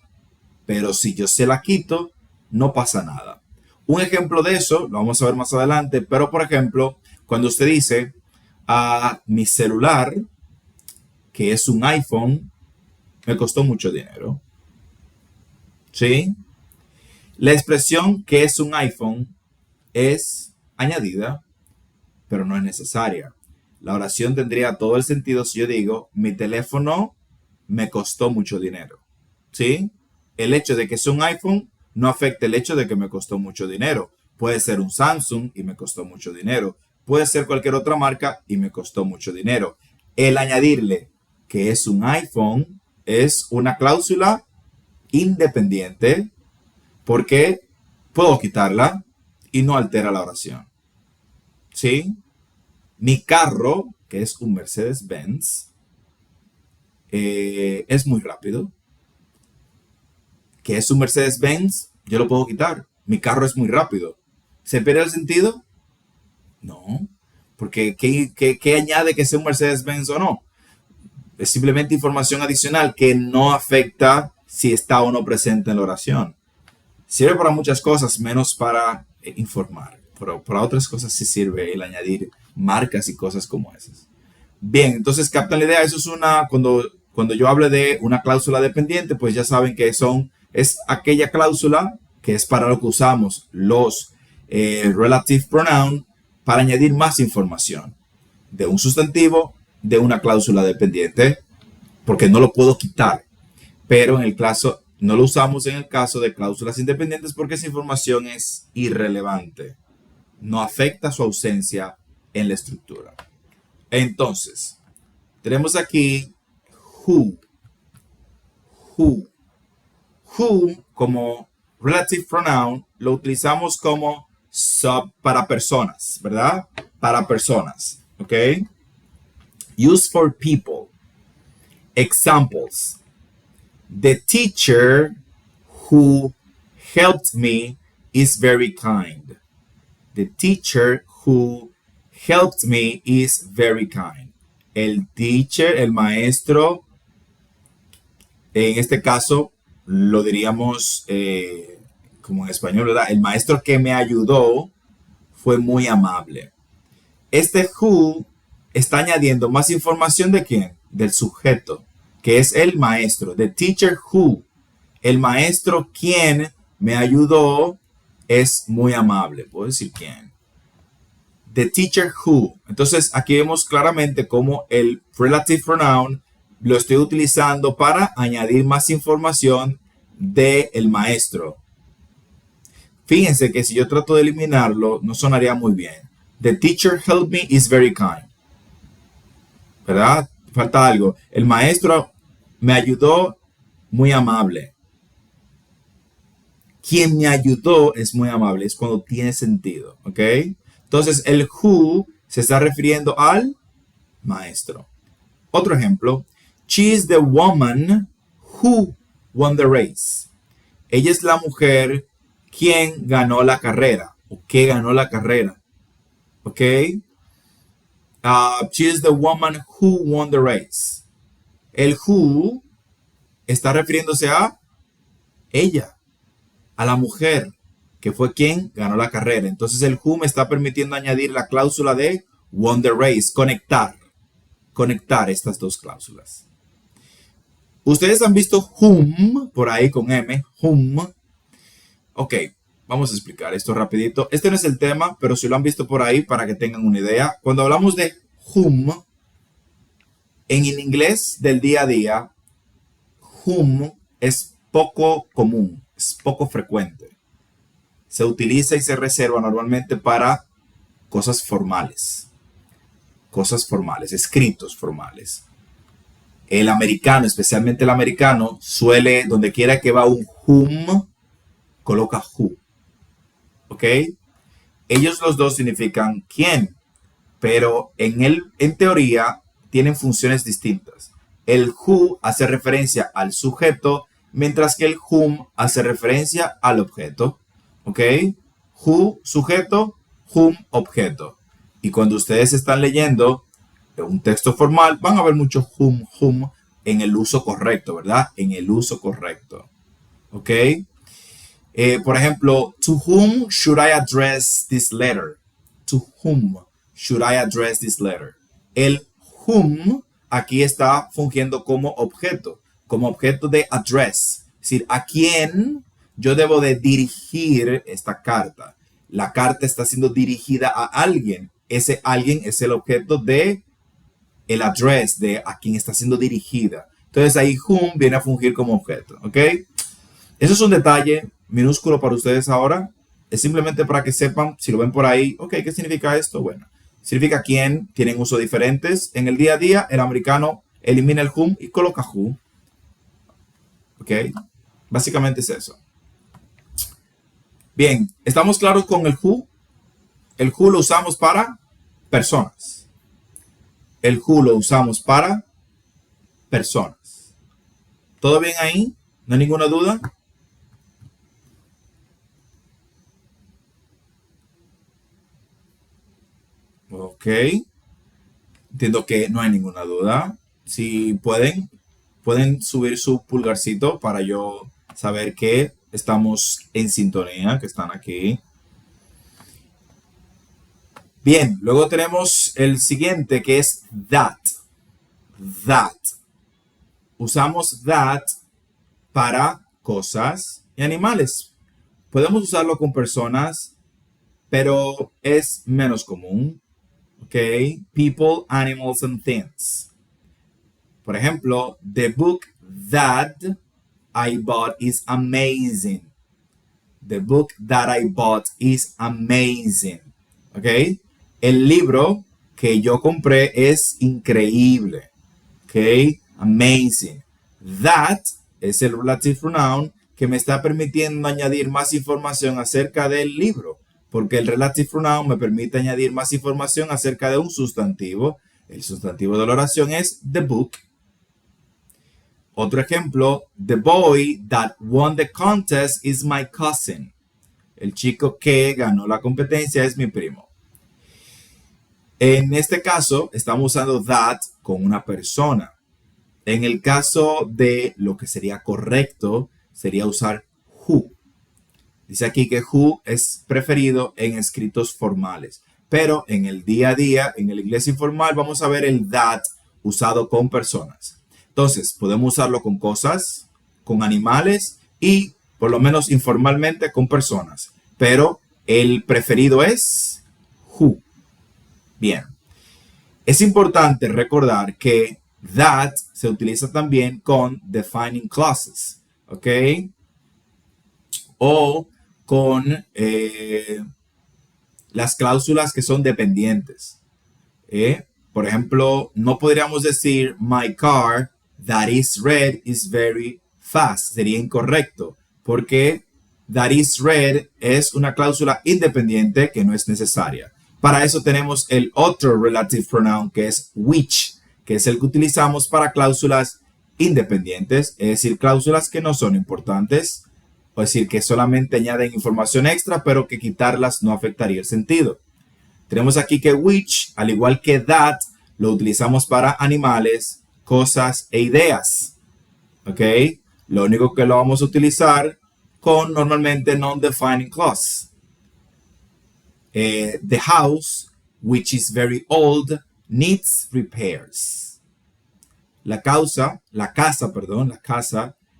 pero si yo se la quito, no pasa nada. Un ejemplo de eso, lo vamos a ver más adelante, pero por ejemplo, cuando usted dice a mi celular, que es un iPhone, me costó mucho dinero. ¿Sí? La expresión que es un iPhone es añadida, pero no es necesaria. La oración tendría todo el sentido si yo digo, mi teléfono me costó mucho dinero. ¿Sí? El hecho de que es un iPhone no afecta el hecho de que me costó mucho dinero. Puede ser un Samsung y me costó mucho dinero. Puede ser cualquier otra marca y me costó mucho dinero. El añadirle que es un iPhone es una cláusula independiente porque puedo quitarla y no altera la oración. ¿Sí? Mi carro, que es un Mercedes-Benz, es muy rápido. Que es un Mercedes-Benz, yo lo puedo quitar. Mi carro es muy rápido. ¿Se pierde el sentido? No. Porque ¿qué añade que sea un Mercedes-Benz o no? Es simplemente información adicional que no afecta si está o no presente en la oración. Sirve para muchas cosas, menos para informar. Pero para otras cosas sí sirve el añadir marcas y cosas como esas. Bien, entonces captan la idea. Eso es cuando yo hable de una cláusula dependiente, pues ya saben que es aquella cláusula que es para lo que usamos los relative pronoun para añadir más información de un sustantivo, de una cláusula dependiente, porque no lo puedo quitar. Pero no lo usamos en el caso de cláusulas independientes porque esa información es irrelevante. No afecta su ausencia en la estructura. Entonces, tenemos aquí who. Who como relative pronoun lo utilizamos como para personas, ¿verdad? Para personas, ¿ok? Use for people. Examples. The teacher who helped me is very kind. The teacher who helped me is very kind. El teacher, el maestro, en este caso lo diríamos como en español, ¿verdad? El maestro que me ayudó fue muy amable. Este who está añadiendo más información de quién, del sujeto, que es el maestro. The teacher who, el maestro quien me ayudó es muy amable. Puedo decir quién. The teacher who. Entonces aquí vemos claramente cómo el relative pronoun lo estoy utilizando para añadir más información del maestro. Fíjense que si yo trato de eliminarlo, no sonaría muy bien. The teacher helped me is very kind. ¿Verdad? Falta algo. El maestro me ayudó, muy amable. Quien me ayudó es muy amable. Es cuando tiene sentido. ¿Ok? Entonces, el who se está refiriendo al maestro. Otro ejemplo. She is the woman who won the race. Ella es la mujer quien ganó la carrera. O que ganó la carrera. ¿Ok? She is the woman who won the race. El who está refiriéndose a ella, a la mujer, que fue quien ganó la carrera. Entonces el who me está permitiendo añadir la cláusula de won the race, conectar estas dos cláusulas. Ustedes han visto whom por ahí con M, whom. Ok, vamos a explicar esto rapidito. Este no es el tema, pero si lo han visto por ahí para que tengan una idea. Cuando hablamos de whom, en el inglés del día a día, whom es poco común, es poco frecuente. Se utiliza y se reserva normalmente para cosas formales, escritos formales. El americano, especialmente el americano, suele, donde quiera que va un whom, coloca who. ¿Ok? Ellos los dos significan quién, pero en teoría tienen funciones distintas. El who hace referencia al sujeto, mientras que el whom hace referencia al objeto. ¿Ok? Who, sujeto, whom, objeto. Y cuando ustedes están leyendo un texto formal, van a ver mucho whom en el uso correcto, ¿verdad? En el uso correcto. ¿Ok? Por ejemplo, to whom should I address this letter? To whom should I address this letter? El whom aquí está fungiendo como objeto de address. Es decir, a quién yo debo de dirigir esta carta. La carta está siendo dirigida a alguien. Ese alguien es el objeto de el address, de a quien está siendo dirigida. Entonces ahí whom viene a fungir como objeto. ¿Ok? Eso es un detalle minúsculo para ustedes ahora. Es simplemente para que sepan, si lo ven por ahí, ok, ¿qué significa esto? Bueno, significa quién, tienen usos diferentes. En el día a día, el americano elimina el whom y coloca who. Ok, básicamente es eso. Bien, ¿estamos claros con el who? El who lo usamos para personas. El who lo usamos para personas. ¿Todo bien ahí? ¿No hay ninguna duda? Ok. Entiendo que no hay ninguna duda. Si pueden subir su pulgarcito para yo saber que estamos en sintonía, que están aquí. Bien, luego tenemos el siguiente que es that. That. Usamos that para cosas y animales. Podemos usarlo con personas, pero es menos común. ¿Ok? People, animals, and things. Por ejemplo, the book that I bought is amazing. The book that I bought is amazing. ¿Ok? El libro que yo compré es increíble. ¿Ok? Amazing. That es el relative pronoun que me está permitiendo añadir más información acerca del libro. Porque el relative pronoun me permite añadir más información acerca de un sustantivo. El sustantivo de la oración es the book. Otro ejemplo, the boy that won the contest is my cousin. El chico que ganó la competencia es mi primo. En este caso, estamos usando that con una persona. En el caso de lo que sería correcto, sería usar who. Dice aquí que who es preferido en escritos formales. Pero en el día a día, en el inglés informal, vamos a ver el that usado con personas. Entonces, podemos usarlo con cosas, con animales y, por lo menos informalmente, con personas. pero el preferido es who. Bien. Es importante recordar que that se utiliza también con defining clauses, ¿ok? O con las cláusulas que son dependientes. Por ejemplo, no podríamos decir my car that is red is very fast. Sería incorrecto porque that is red es una cláusula independiente que no es necesaria. Para eso tenemos el otro relative pronoun que es which, que es el que utilizamos para cláusulas independientes, es decir, cláusulas que no son importantes, o decir, que solamente añaden información extra, pero que quitarlas no afectaría el sentido. Tenemos aquí que which, al igual que that, lo utilizamos para animales, cosas e ideas. ¿Ok? Lo único que lo vamos a utilizar con normalmente non-defining clause. The house, which is very old, needs repairs. La casa,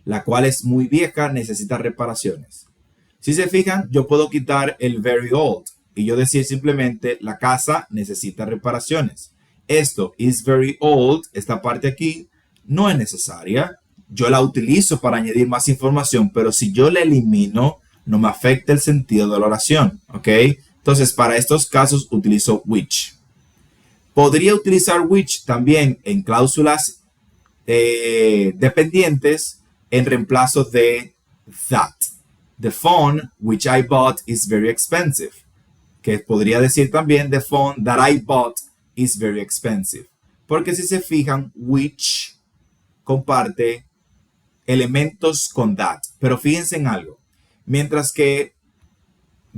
la cual es muy vieja, necesita reparaciones. Si se fijan, yo puedo quitar el very old y yo decir simplemente la casa necesita reparaciones. Esto is very old, esta parte aquí, no es necesaria. Yo la utilizo para añadir más información, pero si yo la elimino, no me afecta el sentido de la oración. ¿Ok? Entonces, para estos casos utilizo which. Podría utilizar which también en cláusulas dependientes en reemplazo de that. The phone which I bought is very expensive. Que podría decir también the phone that I bought is very expensive. Porque si se fijan, which comparte elementos con that. Pero fíjense en algo. Mientras que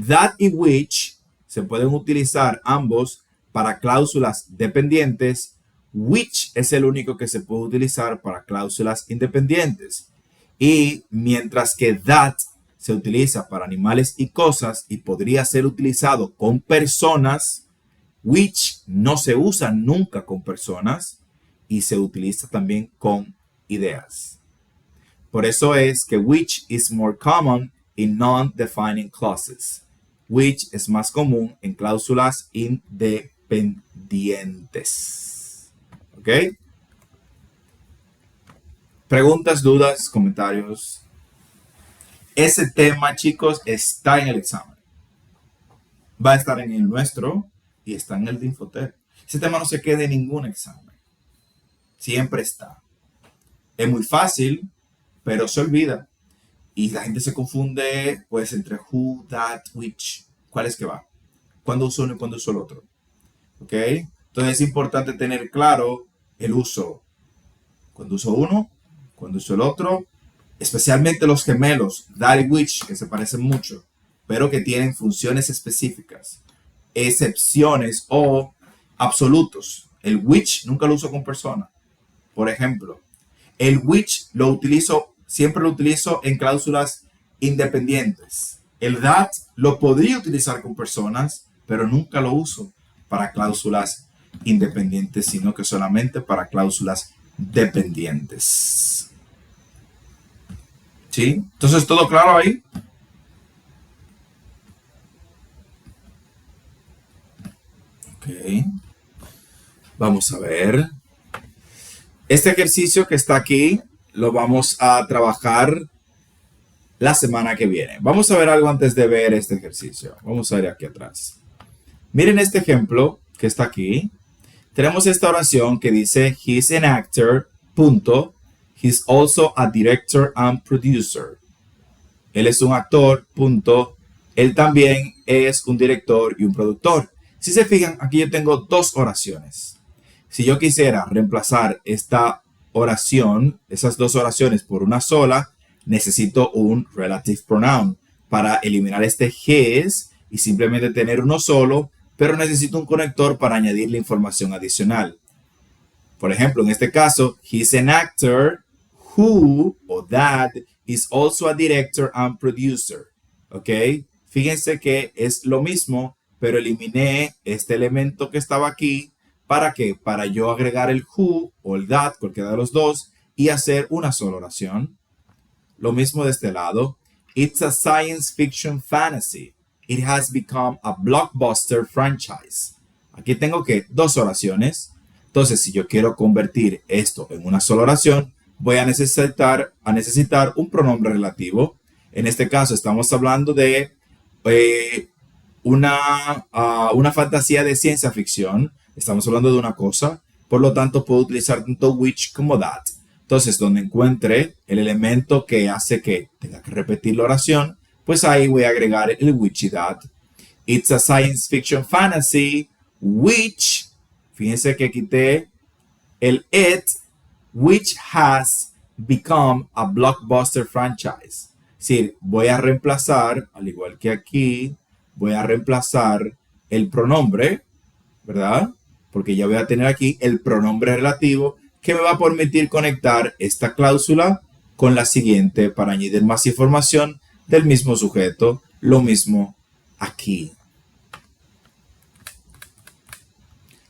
that y which se pueden utilizar ambos para cláusulas dependientes, which es el único que se puede utilizar para cláusulas independientes. Y mientras que that se utiliza para animales y cosas y podría ser utilizado con personas, which no se usa nunca con personas y se utiliza también con ideas. Por eso es que which is more common in non-defining clauses. Which es más común en cláusulas independientes. ¿Ok? Preguntas, dudas, comentarios. Ese tema, chicos, está en el examen. Va a estar en el nuestro y está en el de Infotep. Ese tema no se queda en ningún examen. Siempre está. Es muy fácil, pero se olvida. Y la gente se confunde, pues, entre who, that, which. ¿Cuál es que va? ¿Cuándo uso uno y cuándo uso el otro? ¿Ok? Entonces es importante tener claro el uso. Cuando uso uno, cuando uso el otro. Especialmente los gemelos, that y which, que se parecen mucho, pero que tienen funciones específicas. Excepciones o absolutos. El which nunca lo uso con persona. Por ejemplo, el which siempre lo utilizo en cláusulas independientes. El that lo podría utilizar con personas, pero nunca lo uso para cláusulas independientes, sino que solamente para cláusulas dependientes. ¿Sí? Entonces, ¿todo claro ahí? Ok. Vamos a ver. Este ejercicio que está aquí lo vamos a trabajar la semana que viene. Vamos a ver algo antes de ver este ejercicio. Vamos a ver aquí atrás. Miren este ejemplo que está aquí. Tenemos esta oración que dice, he's an actor, punto. He's also a director and producer. Él es un actor, punto. Él también es un director y un productor. Si se fijan, aquí yo tengo dos oraciones. Si yo quisiera reemplazar esta oración, esas dos oraciones por una sola, necesito un relative pronoun para eliminar este his y simplemente tener uno solo, pero necesito un conector para añadir la información adicional. Por ejemplo, en este caso, he's an actor who o that is also a director and producer. ¿Ok? Fíjense que es lo mismo, pero eliminé este elemento que estaba aquí. ¿Para qué? Para yo agregar el who o el that, cualquiera de los dos, y hacer una sola oración. Lo mismo de este lado. It's a science fiction fantasy. it has become a blockbuster franchise. Aquí tengo que dos oraciones. Entonces, si yo quiero convertir esto en una sola oración, voy a necesitar un pronombre relativo. En este caso, estamos hablando de una fantasía de ciencia ficción. Estamos hablando de una cosa. Por lo tanto, puedo utilizar tanto which como that. Entonces, donde encuentre el elemento que hace que tenga que repetir la oración, pues ahí voy a agregar el which y that. It's a science fiction fantasy which, fíjense que quité el it, which has become a blockbuster franchise. Es decir, voy a reemplazar, al igual que aquí, voy a reemplazar el pronombre, ¿verdad? Porque ya voy a tener aquí el pronombre relativo que me va a permitir conectar esta cláusula con la siguiente para añadir más información del mismo sujeto. Lo mismo aquí.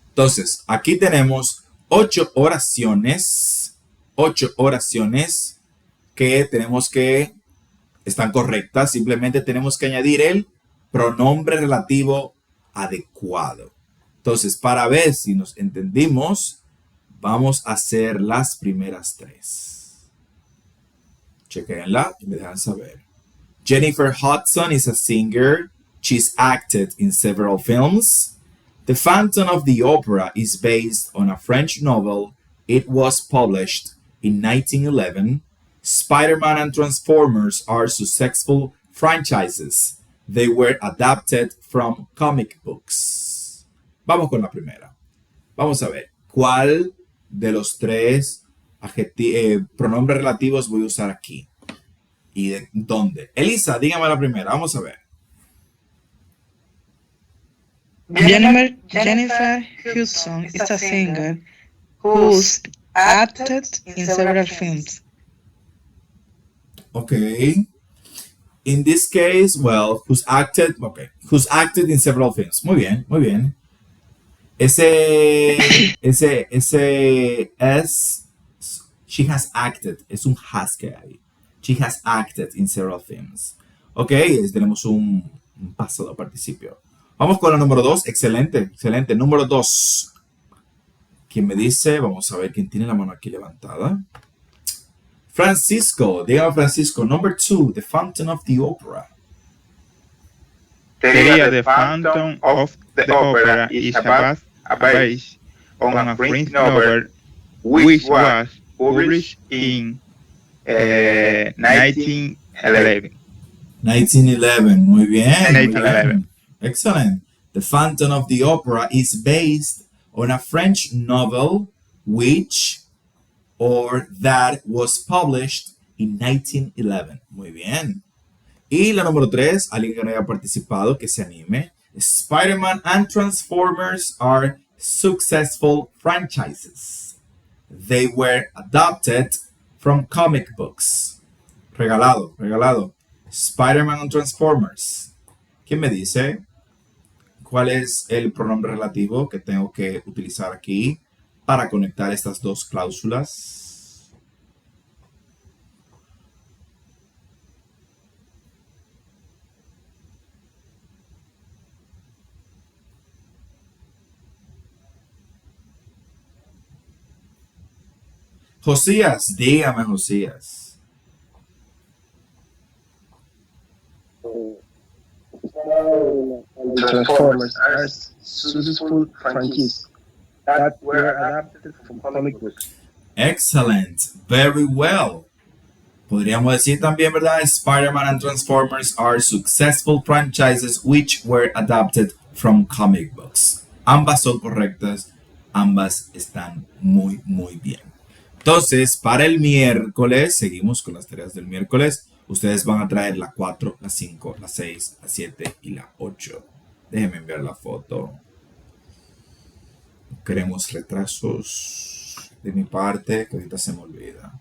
Entonces, aquí tenemos 8 oraciones que tenemos que están correctas. Simplemente tenemos que añadir el pronombre relativo adecuado. Entonces, para ver si nos entendimos, vamos a hacer las primeras 3. Chequenla y me dejan saber. Jennifer Hudson is a singer. She's acted in several films. The Phantom of the Opera is based on a French novel. It was published in 1911. Spider-Man and Transformers are successful franchises. They were adapted from comic books. Vamos con la primera. Vamos a ver cuál de los 3 pronombres relativos voy a usar aquí. ¿Y de dónde? Elisa, dígame la primera. Vamos a ver. Jennifer Hudson is a singer who's acted in several films. Okay. In this case, well, who's acted in several films. Muy bien, muy bien. Ese es, she has acted, es un has que hay. She has acted in several films. Ok, tenemos un pasado participio. Vamos con la número 2. Excelente, excelente. Número 2. ¿Quién me dice? Vamos a ver quién tiene la mano aquí levantada. Francisco. Dígame, Francisco. Number 2. The Phantom of the Opera. The Phantom of the Opera is based on a French novel which was published in 1911. 1911. Muy bien. 1911. Excellent. The Phantom of the Opera is based on a French novel which or that was published in 1911. Muy bien. Y la número 3, alguien que no haya participado, que se anime. Spider-Man and Transformers are successful franchises. They were adapted from comic books. Regalado, regalado. Spider-Man and Transformers. ¿Quién me dice cuál es el pronombre relativo que tengo que utilizar aquí para conectar estas dos cláusulas? Josías, dígame, Josías. Transformers are successful franchises that were adapted from comic books. Excellent. Very well. Podríamos decir también, ¿verdad? Spider-Man and Transformers are successful franchises which were adapted from comic books. Ambas son correctas. Ambas están muy, muy bien. Entonces, para el miércoles, seguimos con las tareas del miércoles. Ustedes van a traer la 4, la 5, la 6, la 7 y la 8. Déjenme enviar la foto. No queremos retrasos de mi parte, que ahorita se me olvida.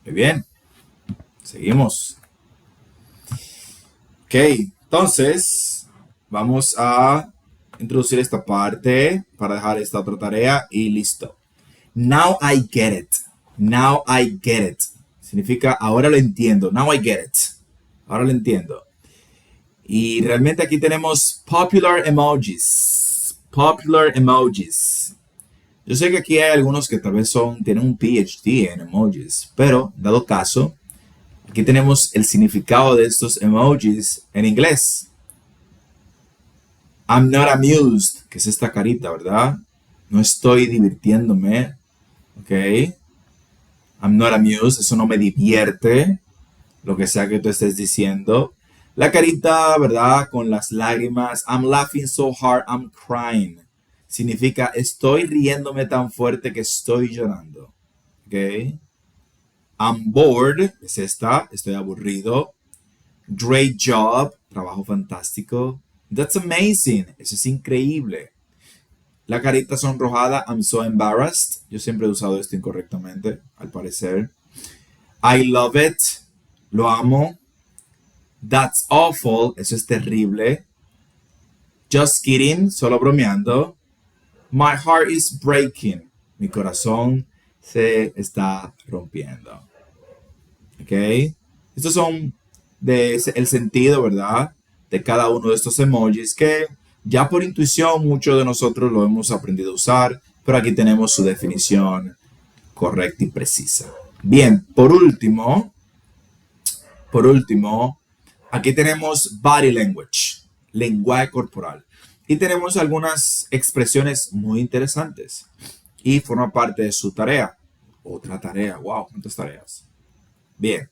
Muy bien. Seguimos. Ok, entonces vamos a introducir esta parte para dejar esta otra tarea y listo. Now I get it. Now I get it. Significa ahora lo entiendo. Now I get it. Ahora lo entiendo. Y realmente aquí tenemos popular emojis. Popular emojis. Yo sé que aquí hay algunos que tal vez tienen un PhD en emojis, pero dado caso, aquí tenemos el significado de estos emojis en inglés. I'm not amused, que es esta carita, ¿verdad? No estoy divirtiéndome, ¿ok? I'm not amused, eso no me divierte, lo que sea que tú estés diciendo. La carita, ¿verdad? Con las lágrimas. I'm laughing so hard, I'm crying. Significa estoy riéndome tan fuerte que estoy llorando. ¿Ok? I'm bored, es esta, estoy aburrido. Great job, trabajo fantástico. That's amazing, eso es increíble. La carita sonrojada, I'm so embarrassed. Yo siempre he usado esto incorrectamente, al parecer. I love it, lo amo. That's awful, eso es terrible. Just kidding, solo bromeando. My heart is breaking, mi corazón se está rompiendo. ¿Ok? Estos son el sentido, ¿verdad? De cada uno de estos emojis que ya por intuición muchos de nosotros lo hemos aprendido a usar, pero aquí tenemos su definición correcta y precisa. Bien, por último, aquí tenemos body language, lenguaje corporal. Y tenemos algunas expresiones muy interesantes. Y forma parte de su tarea. Otra tarea. Wow, ¿cuántas tareas? Bien.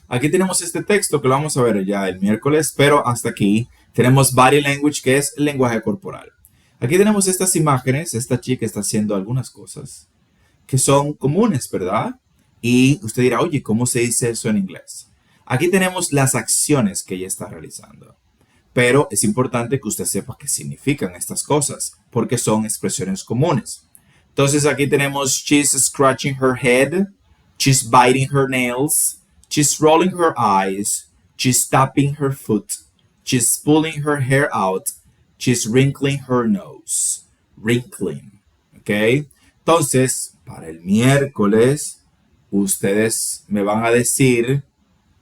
Aquí tenemos este texto que lo vamos a ver ya el miércoles, pero hasta aquí tenemos body language, que es el lenguaje corporal. Aquí tenemos estas imágenes. Esta chica está haciendo algunas cosas que son comunes, ¿verdad? Y usted dirá, oye, ¿cómo se dice eso en inglés? Aquí tenemos las acciones que ella está realizando. Pero es importante que usted sepa qué significan estas cosas, porque son expresiones comunes. Entonces aquí tenemos, she's scratching her head, she's biting her nails, she's rolling her eyes, she's tapping her foot, she's pulling her hair out, she's wrinkling her nose. Wrinkling, ¿ok? Entonces, para el miércoles, ustedes me van a decir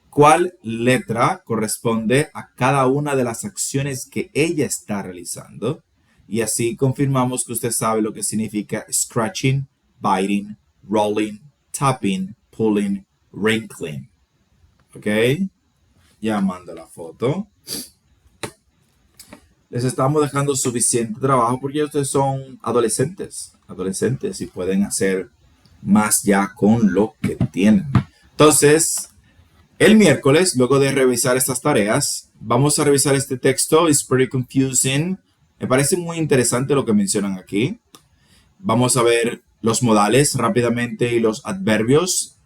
cuál letra corresponde a cada una de las acciones que ella está realizando. Y así confirmamos que usted sabe lo que significa scratching, biting, rolling, tapping, pulling, wrinkling. ¿Ok? Ya mando la foto. Les estamos dejando suficiente trabajo porque ustedes son adolescentes y pueden hacer más ya con lo que tienen. Entonces, el miércoles, luego de revisar estas tareas, vamos a revisar este texto. It's pretty confusing. Me parece muy interesante lo que mencionan aquí. Vamos a ver los modales rápidamente y los adverbios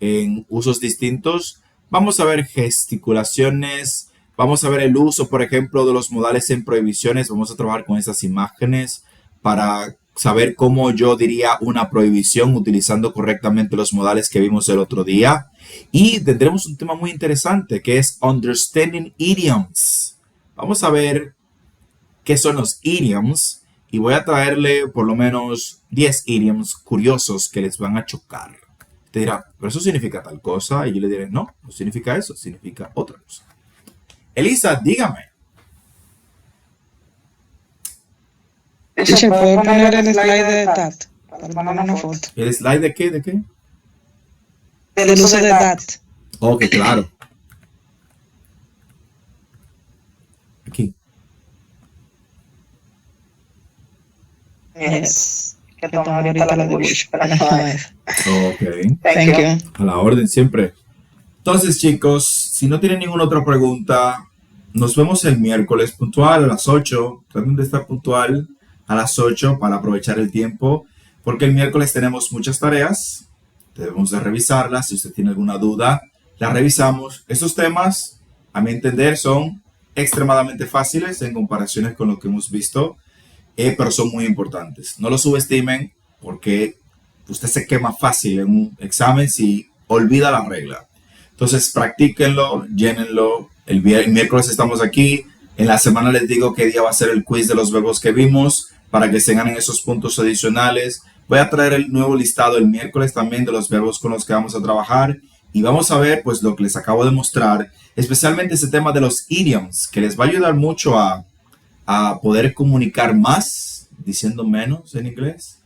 en usos distintos. Vamos a ver gesticulaciones. Vamos a ver el uso, por ejemplo, de los modales en prohibiciones. Vamos a trabajar con estas imágenes para saber cómo yo diría una prohibición utilizando correctamente los modales que vimos el otro día. Y tendremos un tema muy interesante que es Understanding Idioms. Vamos a ver qué son los idioms y voy a traerle por lo menos 10 idioms curiosos que les van a chocar. Te dirá, ¿pero eso significa tal cosa? Y yo le diré, no, no significa eso, significa otra cosa. Elisa, dígame. Teacher, ¿puedo poner el slide de that? Para poner una foto. ¿El slide de qué? ¿De qué? Del uso de that. Ok, claro. Aquí. Yes. Que toma ahorita la de Bush para no ver. Ok. Thank you. A la orden siempre. Entonces, chicos, si no tienen ninguna otra pregunta, nos vemos el miércoles puntual a las 8. Traten de estar puntual a las 8 para aprovechar el tiempo, porque el miércoles tenemos muchas tareas. Debemos de revisarlas. Si usted tiene alguna duda, la revisamos. Estos temas, a mi entender, son extremadamente fáciles en comparaciones con lo que hemos visto, pero son muy importantes. No lo subestimen porque usted se quema fácil en un examen si olvida la regla. Entonces, practíquenlo, llénenlo. El miércoles estamos aquí. En la semana les digo qué día va a ser el quiz de los verbos que vimos para que se ganen esos puntos adicionales. Voy a traer el nuevo listado el miércoles también de los verbos con los que vamos a trabajar y vamos a ver pues lo que les acabo de mostrar, especialmente ese tema de los idioms, que les va a ayudar mucho a poder comunicar más diciendo menos en inglés.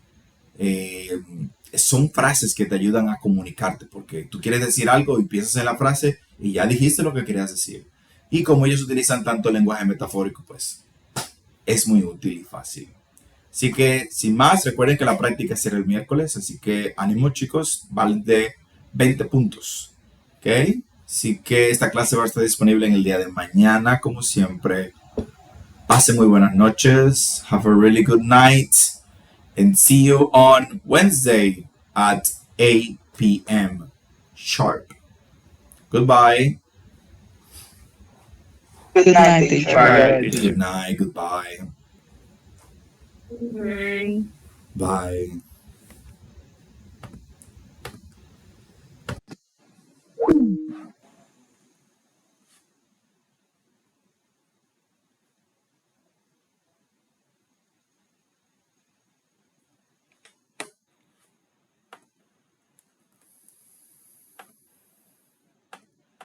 Son frases que te ayudan a comunicarte porque tú quieres decir algo y piensas en la frase y ya dijiste lo que querías decir. Y como ellos utilizan tanto el lenguaje metafórico, pues es muy útil y fácil. Así que, sin más, recuerden que la práctica será el miércoles, así que ánimo chicos, valen de 20 puntos. ¿Ok? Así que esta clase va a estar disponible en el día de mañana, como siempre. Pasen muy buenas noches. Have a really good night. And see you on Wednesday at 8 p.m. sharp. Goodbye. Good night, teacher. Bye. Good night. Goodbye. Bye.